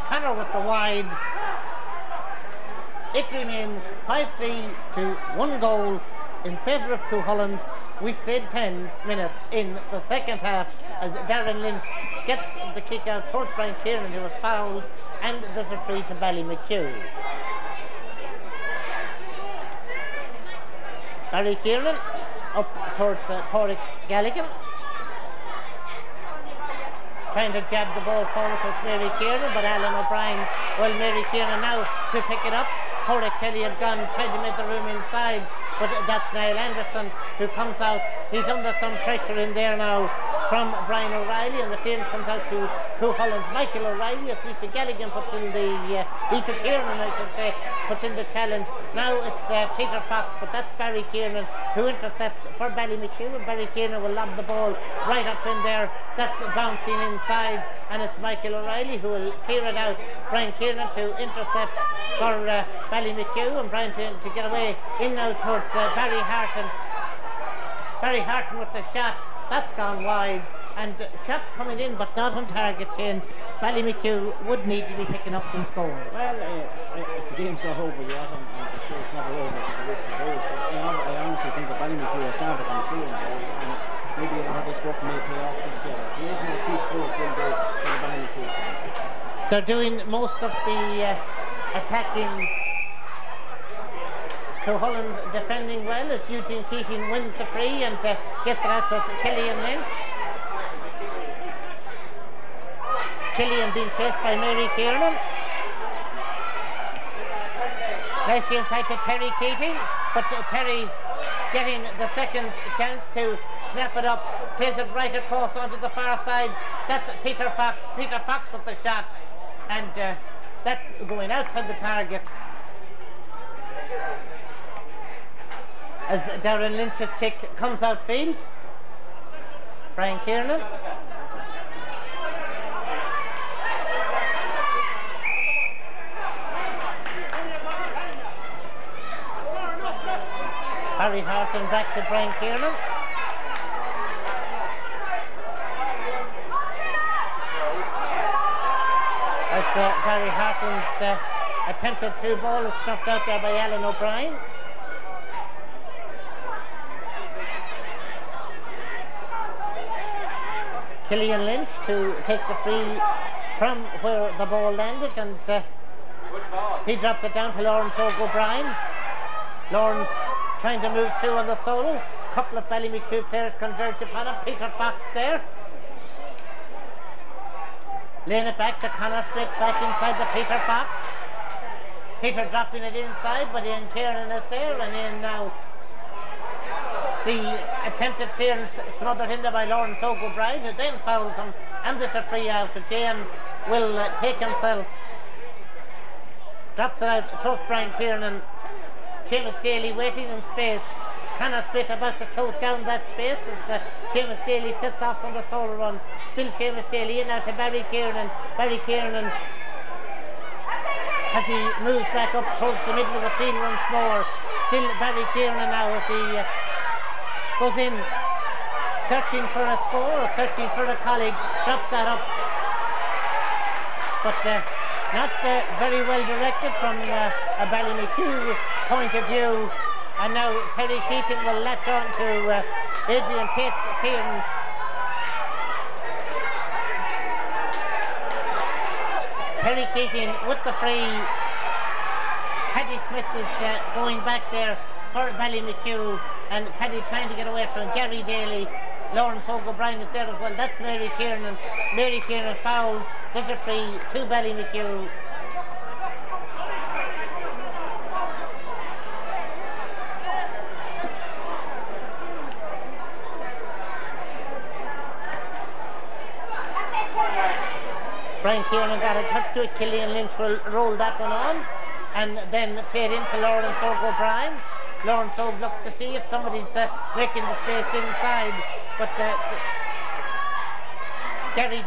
Connor with the wide. It remains 5-3 to 1 goal in favour of Cuchulainns. We played 10 minutes in the second half as Darren Lynch gets the kick out towards Brian Kiernan, who was fouled, and there's a free to Ballymachugh. Barry Kiernan up towards Corrick Gallagher, trying to jab the ball forward to Mary Kiernan, but Alan O'Brien, well, Mary Kiernan now to pick it up. Corrick Kelly had gone, tried to make the room inside, but that's Niall Anderson who comes out. He's under some pressure in there now. from Brian O'Reilly, and the clearance comes out to Cuchulainns. Michael O'Reilly, as Lisa Galligan puts in the Lisa Kiernan, I should say, puts in the challenge. Now it's Peter Fox, but that's Barry Kiernan who intercepts for Ballymachugh, and Barry Kiernan will lob the ball right up in there. That's bouncing inside, and it's Michael O'Reilly who will clear it out. Brian Kiernan to intercept for Ballymachugh, and Brian to get away in now towards Barry Harton. Barry Harton with the shot. That's gone wide, and shots coming in but not on target. Shane, Ballymachugh would need to be picking up some score. Well, the game's not over yet, and I'm sure it's never over for the rest of those, but I honestly think that Ballymachugh has started on ceiling goals, and maybe a lot of this work may pay off just yet. So there's no few scores will go for the Ballymachugh side. They're doing most of the attacking. Cuchulainns defending well as Eugene Keating wins the free and gets it out to Killian Lynch. Killian being chased by Mary Kiernan. Nicely inside to Terry Keating, but Terry getting the second chance to snap it up, plays it right across onto the far side. That's Peter Fox. Peter Fox with the shot, and that going outside the target. As Darren Lynch's kick comes outfield. Brian Kiernan. Barry Harton back to Brian Kiernan. As Barry Harton's attempted through ball is snuffed out there by Alan O'Brien. Killian Lynch to take the free from where the ball landed, and he dropped it down to Lawrence O'Brien. Lawrence trying to move through on the solo. Couple of Ballymachugh players converged upon him. Peter Fox there. Laying it back to Conor Smith, back inside the Peter Fox. Peter dropping it inside, but Ian Kiernan is there, and in now the attempted clearance smothered in there by Lawrence O'Brien, who then fouls him, and it's a free out. But Jane will take himself, drops it out, throws Brian Kiernan. Seamus Daly waiting in space. Conor Smith about to close down that space as Seamus Daly sets off on the solo run. Still Seamus Daly in now to Barry Kiernan. Barry Kiernan, as he moves back up towards the middle of the field once more. Still Barry Kiernan now as he goes in, searching for a score or searching for a colleague, drops that up, but not very well directed from a Ballymachugh point of view. And now Terry Keating will latch on to Adrian Tate-Kiernan. Terry Keating with the free. Paddy Smith is going back there for Ballymachugh, and Paddy trying to get away from Gary Daly. Lawrence O'Brien is there as well. That's Mary Kiernan. Mary Kiernan fouls. There's a free to Ballymachugh. Brian Kiernan got a touch to it. Killian Lynch will roll that one on, and then played into Lawrence O'Brien. Lawrence looks to see if somebody's making the space inside, but Gary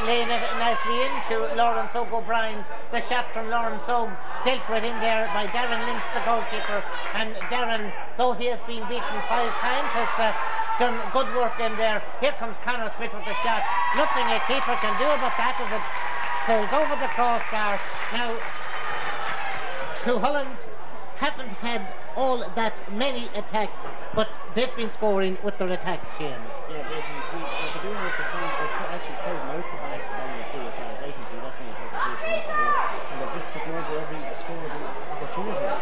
laying it nicely into Lawrence O'Brien. The shot from Lawrence dealt with in there by Darren Lynch, the goalkeeper, and Darren, though he has been beaten 5 times, has done good work in there. Here comes Conor Smith with the shot. Nothing a keeper can do about that as it sails over the crossbar. Now Cuchulainns haven't had all that many attacks, but they've been scoring with their attacks, Shane. Yeah, basically, see, they're doing this, they're actually playing out the backs of Ballymachugh as far as I can see. That's my interpretation of the game. And they're just putting over every scoreable opportunity.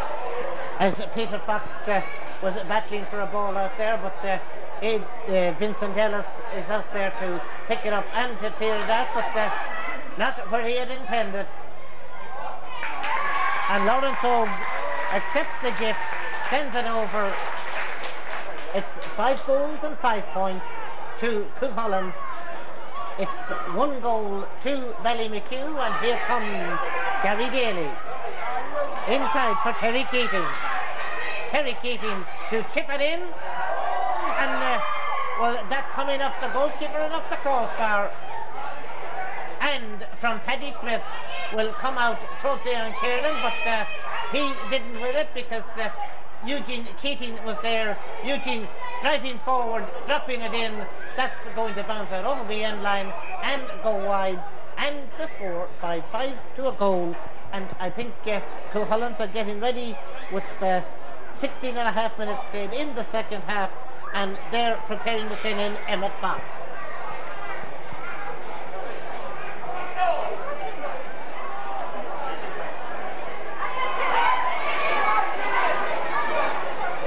As Peter Fox was battling for a ball out there, but Vincent Ellis is out there to pick it up and to clear it out, but not where he had intended. And Lawrence accepts the gift, sends it over. It's 5 goals and 5 points to Cuchulainns. It's 1 goal to Ballymachugh, and here comes Gary Daly. Inside for Terry Keating. Terry Keating to chip it in, and well, that coming off the goalkeeper and off the crossbar. And from Paddy Smith will come out totally on Kieran, but he didn't with it because Eugene Keating was there. Eugene driving forward, dropping it in. That's going to bounce out over the end line and go wide. And the score 5-5 to a goal. And I think Cuchulainns are getting ready with 16.5 minutes played in the second half, and they're preparing to send in Emmett Fox.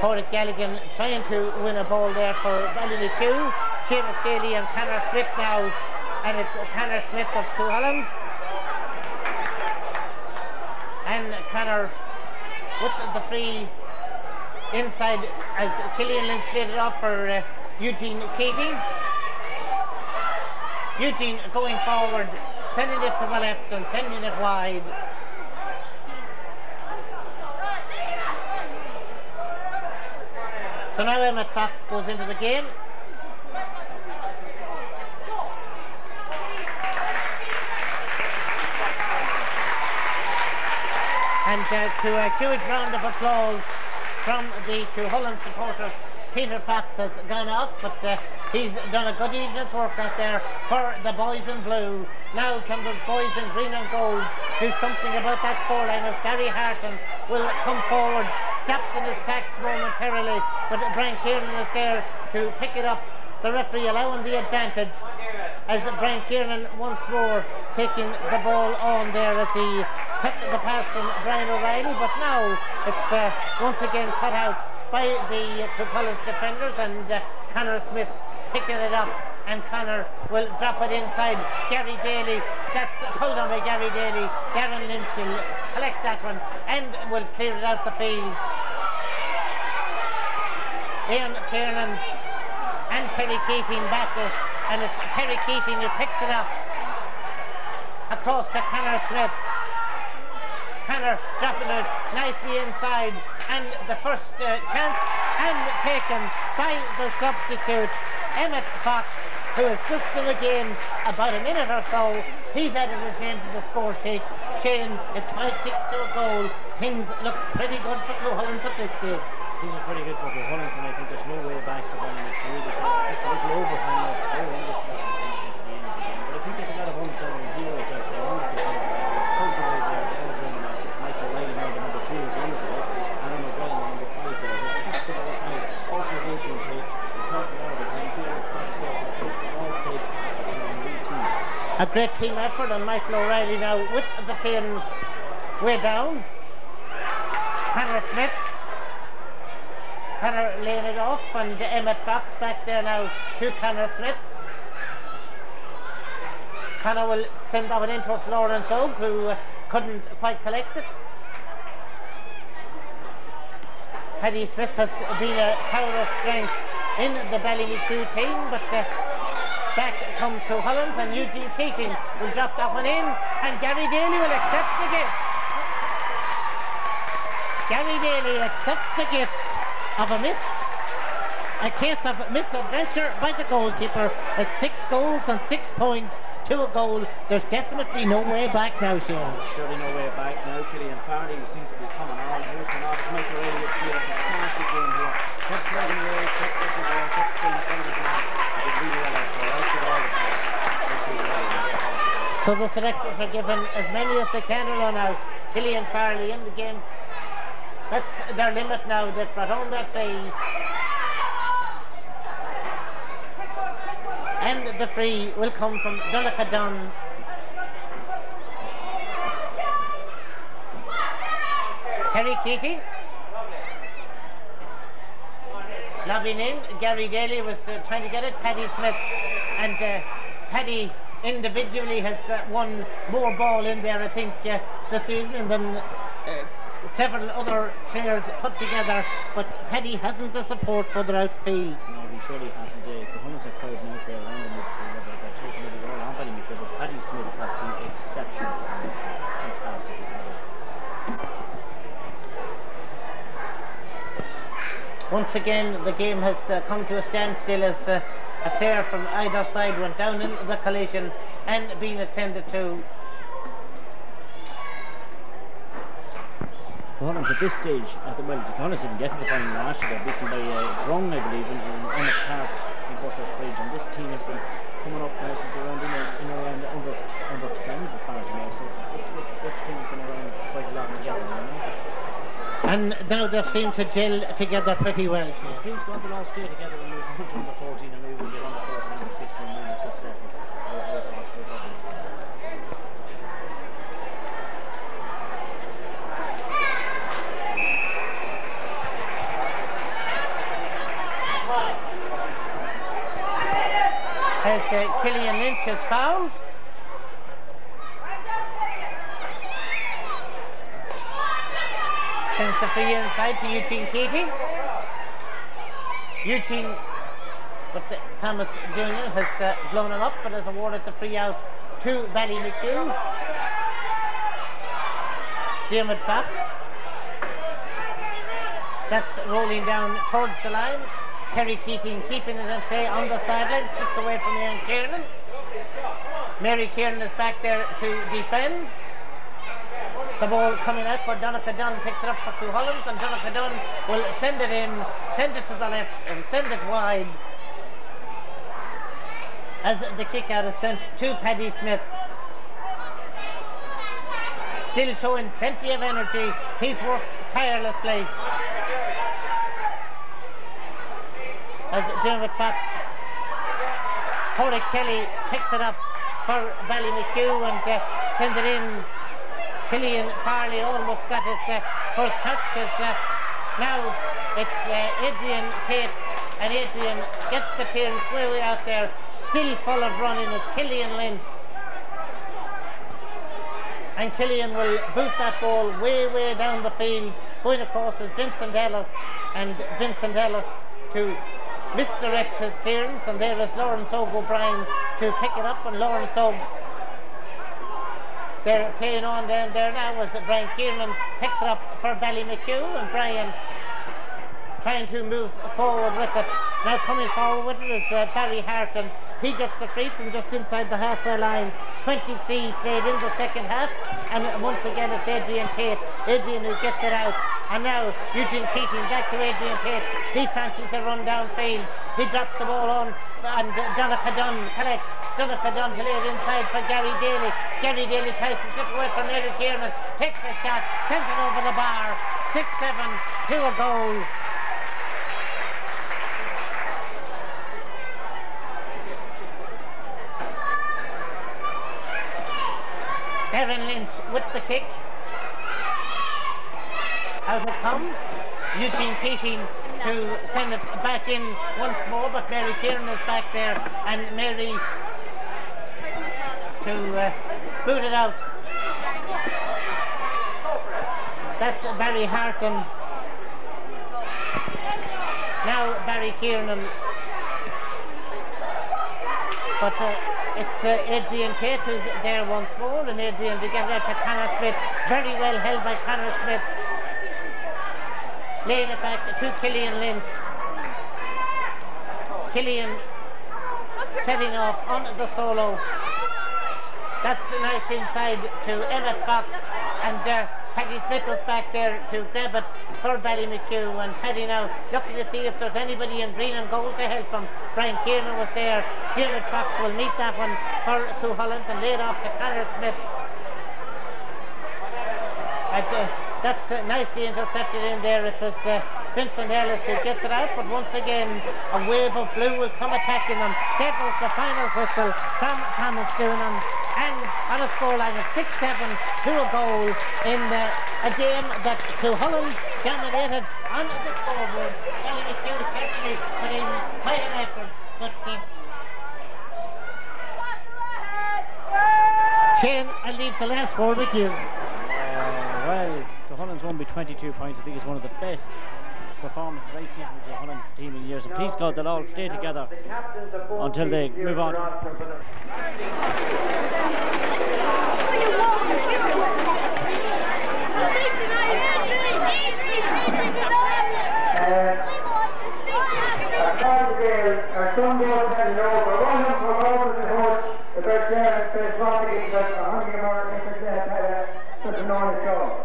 Cormac Galligan trying to win a ball there for Ballymachugh. Seamus Daly and Connor Smith now, and it's Connor Smith of Cuchulainns. And Connor with the free inside as Killian Lynch played it off for Eugene Keating. Eugene going forward, sending it to the left and sending it wide. So now Emmett Fox goes into the game. And to a huge round of applause from the Cuchulainns supporters. Peter Fox has gone off, but he's done a good evening's work out there for the boys in blue. Now can the boys in green and gold do something about that scoreline as Gary Harton will come forward, stopped in his tracks momentarily, but Brian Kieran is there to pick it up. The referee allowing the advantage as Brian Kieran once more taking the ball on there as he took the pass from Brian O'Reilly, but now it's once again cut out by the Cuchulainns defenders, and Connor Smith picking it up, and Connor will drop it inside Gary Daly. That's pulled on by Gary Daly. Darren Lynch will collect that one and will clear it out the field. Ian Kiernan and Terry Keating back it, and it's Terry Keating who picks it up across to Connor Smith. Connor dropping it nicely inside, and the first chance and taken by the substitute Emmett Fox, who has just in the game about a minute or so. He's added his name to the score sheet. Shane, it's 5-6 to a goal. Things look pretty good for Cuchulainns at this stage. Things are pretty good for Cuchulainns, and I think there's no way back for Ballymachugh. There's just a little overhang this score in this second half of the end. But I think there's a lot of unsung heroes out there on the Cuchulainns side. Cultivate there, the whole in the match. Michael Riley now the number 2 is on the ball. Adam McGuire the number 5 there. They kept the ball high. Also his agents here. They talked about it. They feel like Fox there. They all played on the team. A great team effort, and Michael O'Reilly now with the Cuchulainns way down. Connor Smith. Connor laying it off, and Emmett Fox back there now to Connor Smith. Connor will send that one in towards Lawrence Oak, who couldn't quite collect it. Paddy Smith has been a tower of strength in the Ballymachugh team, but back comes Cuchulainns, and Eugene Keating will drop that one in, and Gary Daly will accept the gift. Gary Daly accepts the gift of a case of misadventure by the goalkeeper. At 6 goals and 6 points to a goal. There's definitely no way back now, Shane. Surely no way back now. Killian Farley seems to be coming on. Here's one off. Michael O'Reilly has played a fantastic game here. Kept plugging away, kept pushing away, kept staying in front of his man. He did really well out there. Out all the passes. So the selectors are given as many as they can to run out. Killian Farley in the game. That's their limit now. They've brought home their 3. And the free will come from Donica Dunn. Terry Keating. Lobbing in. Gary Daly was trying to get it. Paddy Smith. And Paddy individually has won more ball in there, I think, this evening than several other players put together, but Paddy hasn't the support further outfield. No, he surely hasn't. The Cuchulainns are crowding out there around the midfield. They're taking it all on Ballymachugh, but Paddy Smith has been exceptional. Fantastic. Once again, the game has come to a standstill as a player from either side went down in the collision and being attended to. Cuchulainns at this stage, the Cuchulainns didn't get to the final last year. They're beaten by Drung, I believe, on the part in Butler's Bridge, and this team has been coming up now since around around under 10 as far as I know. So this team has been around quite a lot together. And now they seem to gel together pretty well. Please God, they'll all stay together and move on to under 14, and maybe we'll get under 14 and under 16 and move successes out of this game. As Cuchulainns is fouled. Sends the free inside to Eugene Keating. Eugene, with Thomas Jr. has blown him up, but has awarded the free out to Ballymachugh. Dermot Fox. That's rolling down towards the line. Terry Keating keeping it in play on the sideline, slipped away from Ian Kiernan. Mary Kiernan is back there to defend. The ball coming out for Donnacha Dunn, picks it up for Cuchulainns, and Donnacha Dunn will send it in, send it to the left, and send it wide. As the kick out is sent to Paddy Smith. Still showing plenty of energy, he's worked tirelessly. As Dermot Fox, Corey Kelly picks it up for Ballymachugh and sends it in. Killian Farley almost got his first touch. Now it's Adrian Tate, and Adrian gets the clearance way out there, still full of running is Cuchulainns. And Killian will boot that ball way down the field. Going across is Vincent Ellis, and Vincent Ellis to misdirect his clearance, and there is Lawrence O'Brien to pick it up, and Lawrence they're playing on down there now as Brian Kiernan picks it up for Ballymachugh, and Brian trying to move forward with it. Now coming forward with it is Barry Harton. He gets the free from just inside the halfway line. 23 played in the second half, and once again it's Adrian Tate. Adrian who gets it out, and now Eugene Keating back to Adrian Tate. He fancies a run downfield. He drops the ball on, and Donnacha Dunn collects. Donnacha Dunn to lay it inside for Gary Daly. Gary Daly tries to slip away from Mary Kiernan. Takes a shot, sends it over the bar. 6-7 to a goal. Darren Lynch with the kick. Out it comes. Eugene Keating to send it back in once more, but Mary Kiernan is back there, and Mary to boot it out. That's Barry Harton. Now Barry Kiernan, but it's Adrian Tate who's there once more, and Adrian to get it out to Connor Smith. Very well held by Connor Smith. Laying it back to Cuchulainns. Killian setting off on the solo. That's nice inside to Emmett Fox, and Paddy Smith was back there to grab it for Ballymachugh, and Paddy now looking to see if there's anybody in green and gold to help him. Brian Kiernan was there. David Fox will meet that one for Cuchulainns and lay it off to Connor Smith. That's nicely intercepted in there. It was Vincent Ellis who gets it out, but once again a wave of blue will come attacking them. There goes the final whistle from Thomas Doonan, and on a scoreline of 6-7 to a goal in a game that Cuchulainns dominated on the scoreboard. Ballymachugh certainly put in quite an effort, but Shane, I'll leave the last word with you. Well, the Cuchulainns won by 22 points. I think it's one of the best performances I've seen from the Cuchulainns team in years. And please God, they'll all stay together until they move on. Our son goes and over. One of them from over the horse, the first there, the Swanky, but a hundred more such an honest show.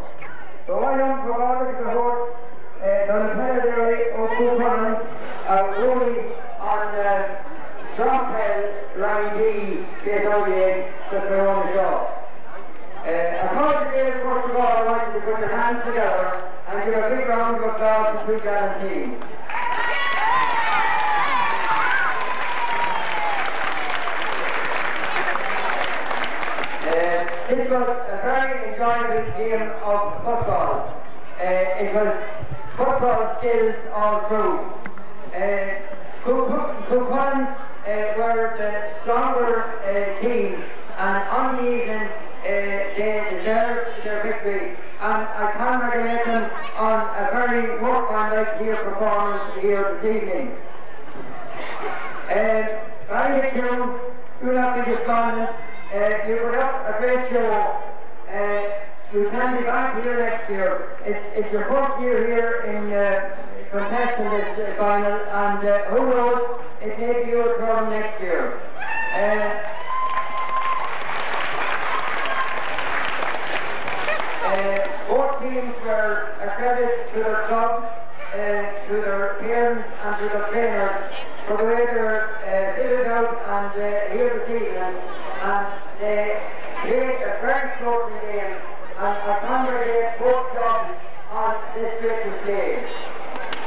So one of them from over the horse, the Pellery of Cuchulainns, ruling on Drophell, line D, K38, such an honest show. According to this, first of all, I want you to put your hands together and give a big round of applause to the Cuchulainn team. This was a very enjoyable game of football. It was football skills all through. Cuchulainns were the stronger team, and on the evening they deserved their victory. And I congratulate them on a very workmanlike here performance here this evening. Ballymachugh, do not be despondent. You put up a great show. You can be back here next year. It's your first year here in contesting this final, and who knows, it may be your turn next year. Both teams were a credit to their club, to their parents and to their trainers for the way they're fitted out and here this evening. And they played a very sporting game, and I congratulate both clubs on this great display.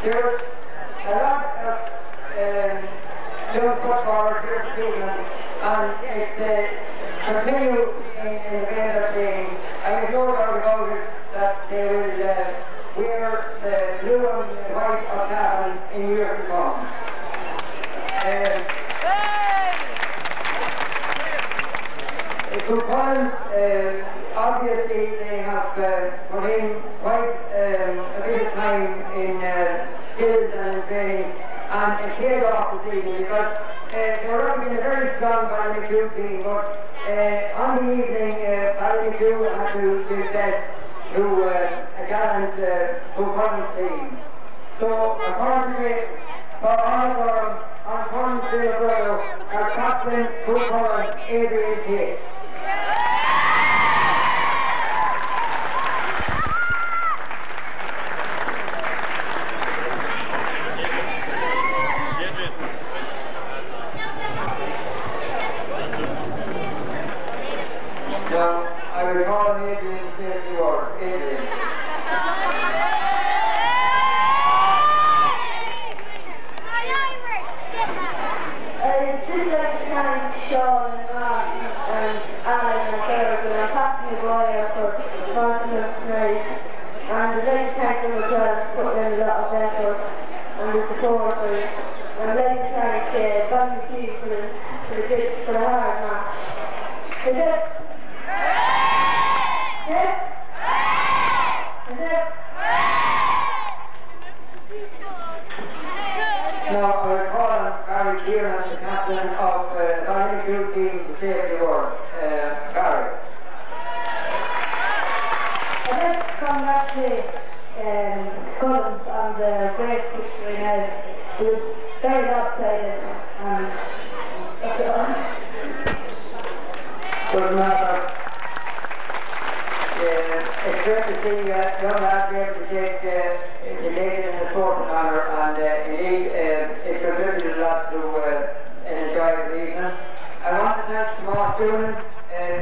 There's a lot of young footballers here this evening, and it continues in the way they're playing. I have no doubt about it that they will wear the blue and white of Cavan in years to come. Cuchulainns, obviously they have put in quite a bit of time in skills and in training, and it paid off this evening because they were up in a very strong Ballymachugh team, but on the evening Ballymachugh had to give death to a gallant Cuchulainns team. So accordingly, for all of our Cuchulainns dear brother, our captain Cuchulainns, Adrian Tate. Now, I will call on Adrian to say a few words. Adrian. It's just like the time Sean and Alan and Sarah, and I'm passing the ball here for sponsoring us tonight. And I'd like to thank them as well for putting in a lot of effort and the supporters. And I'd like to thank Ballymachugh for the hard match. Is it? Yes? Is it? Now, I will call on Barry Kieran, the captain of the Ballymachugh team, to say a few words. Barry. I'd like to congratulate Cuchulainns on the great victory now. It was very lopsided, and that's it all. Doesn't matter. It's great to see young lads be able to take it in a sporting manner, and indeed it contributed a lot to an enjoyable evening. I want to thank Tomas Cuchulainn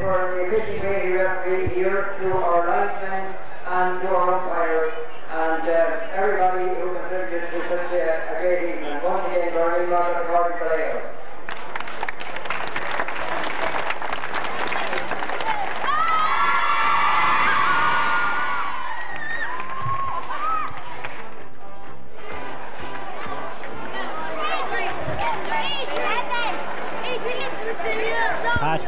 for the efficient way he refereed here, to our linesmen and to our umpires, and everybody who contributed to such a great evening. Once again, we're really looking forward to it. Pat.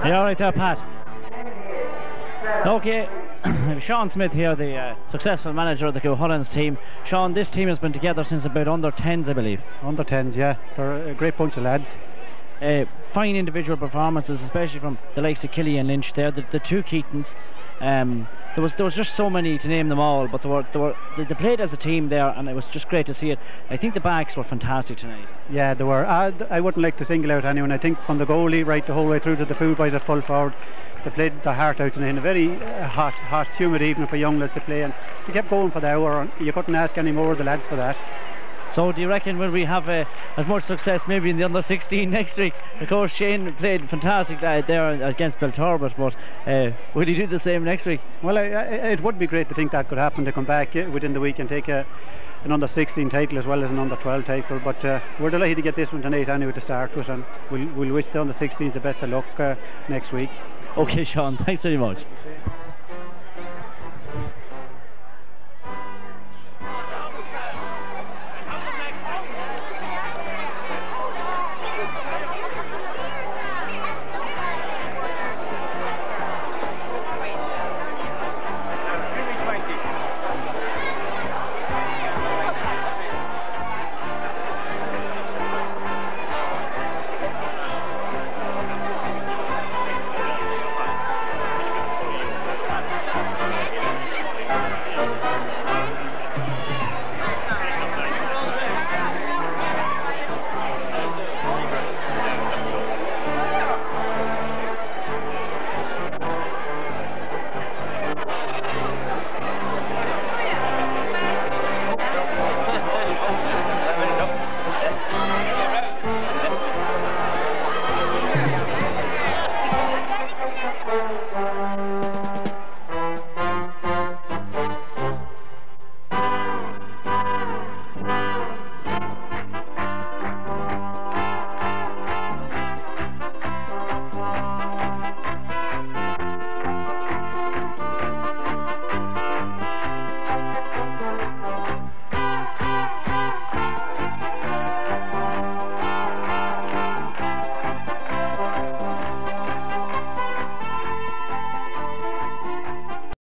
Yeah, all right there, Pat. Okay, Sean Smith here, the successful manager of the Cuchulainns team. Sean, this team has been together since about under 10s, I believe. Under 10s, yeah. They're a great bunch of lads. Fine individual performances, especially from the likes of Killian Lynch there, the two Keatons. There was just so many to name them all, but they played as a team there, and it was just great to see it. I think the backs were fantastic tonight. Yeah, they were. I wouldn't like to single out anyone. I think from the goalie right the whole way through to the full boys at full forward, they played their heart out tonight in a very hot, humid evening for young lads to play, and they kept going for the hour, and you couldn't ask any more of the lads for that. So do you reckon will we have as much success maybe in the under 16 next week? Of course Shane played fantastic there against Belturbet, but will he do the same next week? Well, it would be great to think that could happen, to come back within the week and take an under 16 title as well as an under 12 title, but we're delighted to get this one tonight anyway to start with, and we'll wish the under 16s the best of luck next week. Okay, Sean, thanks very much.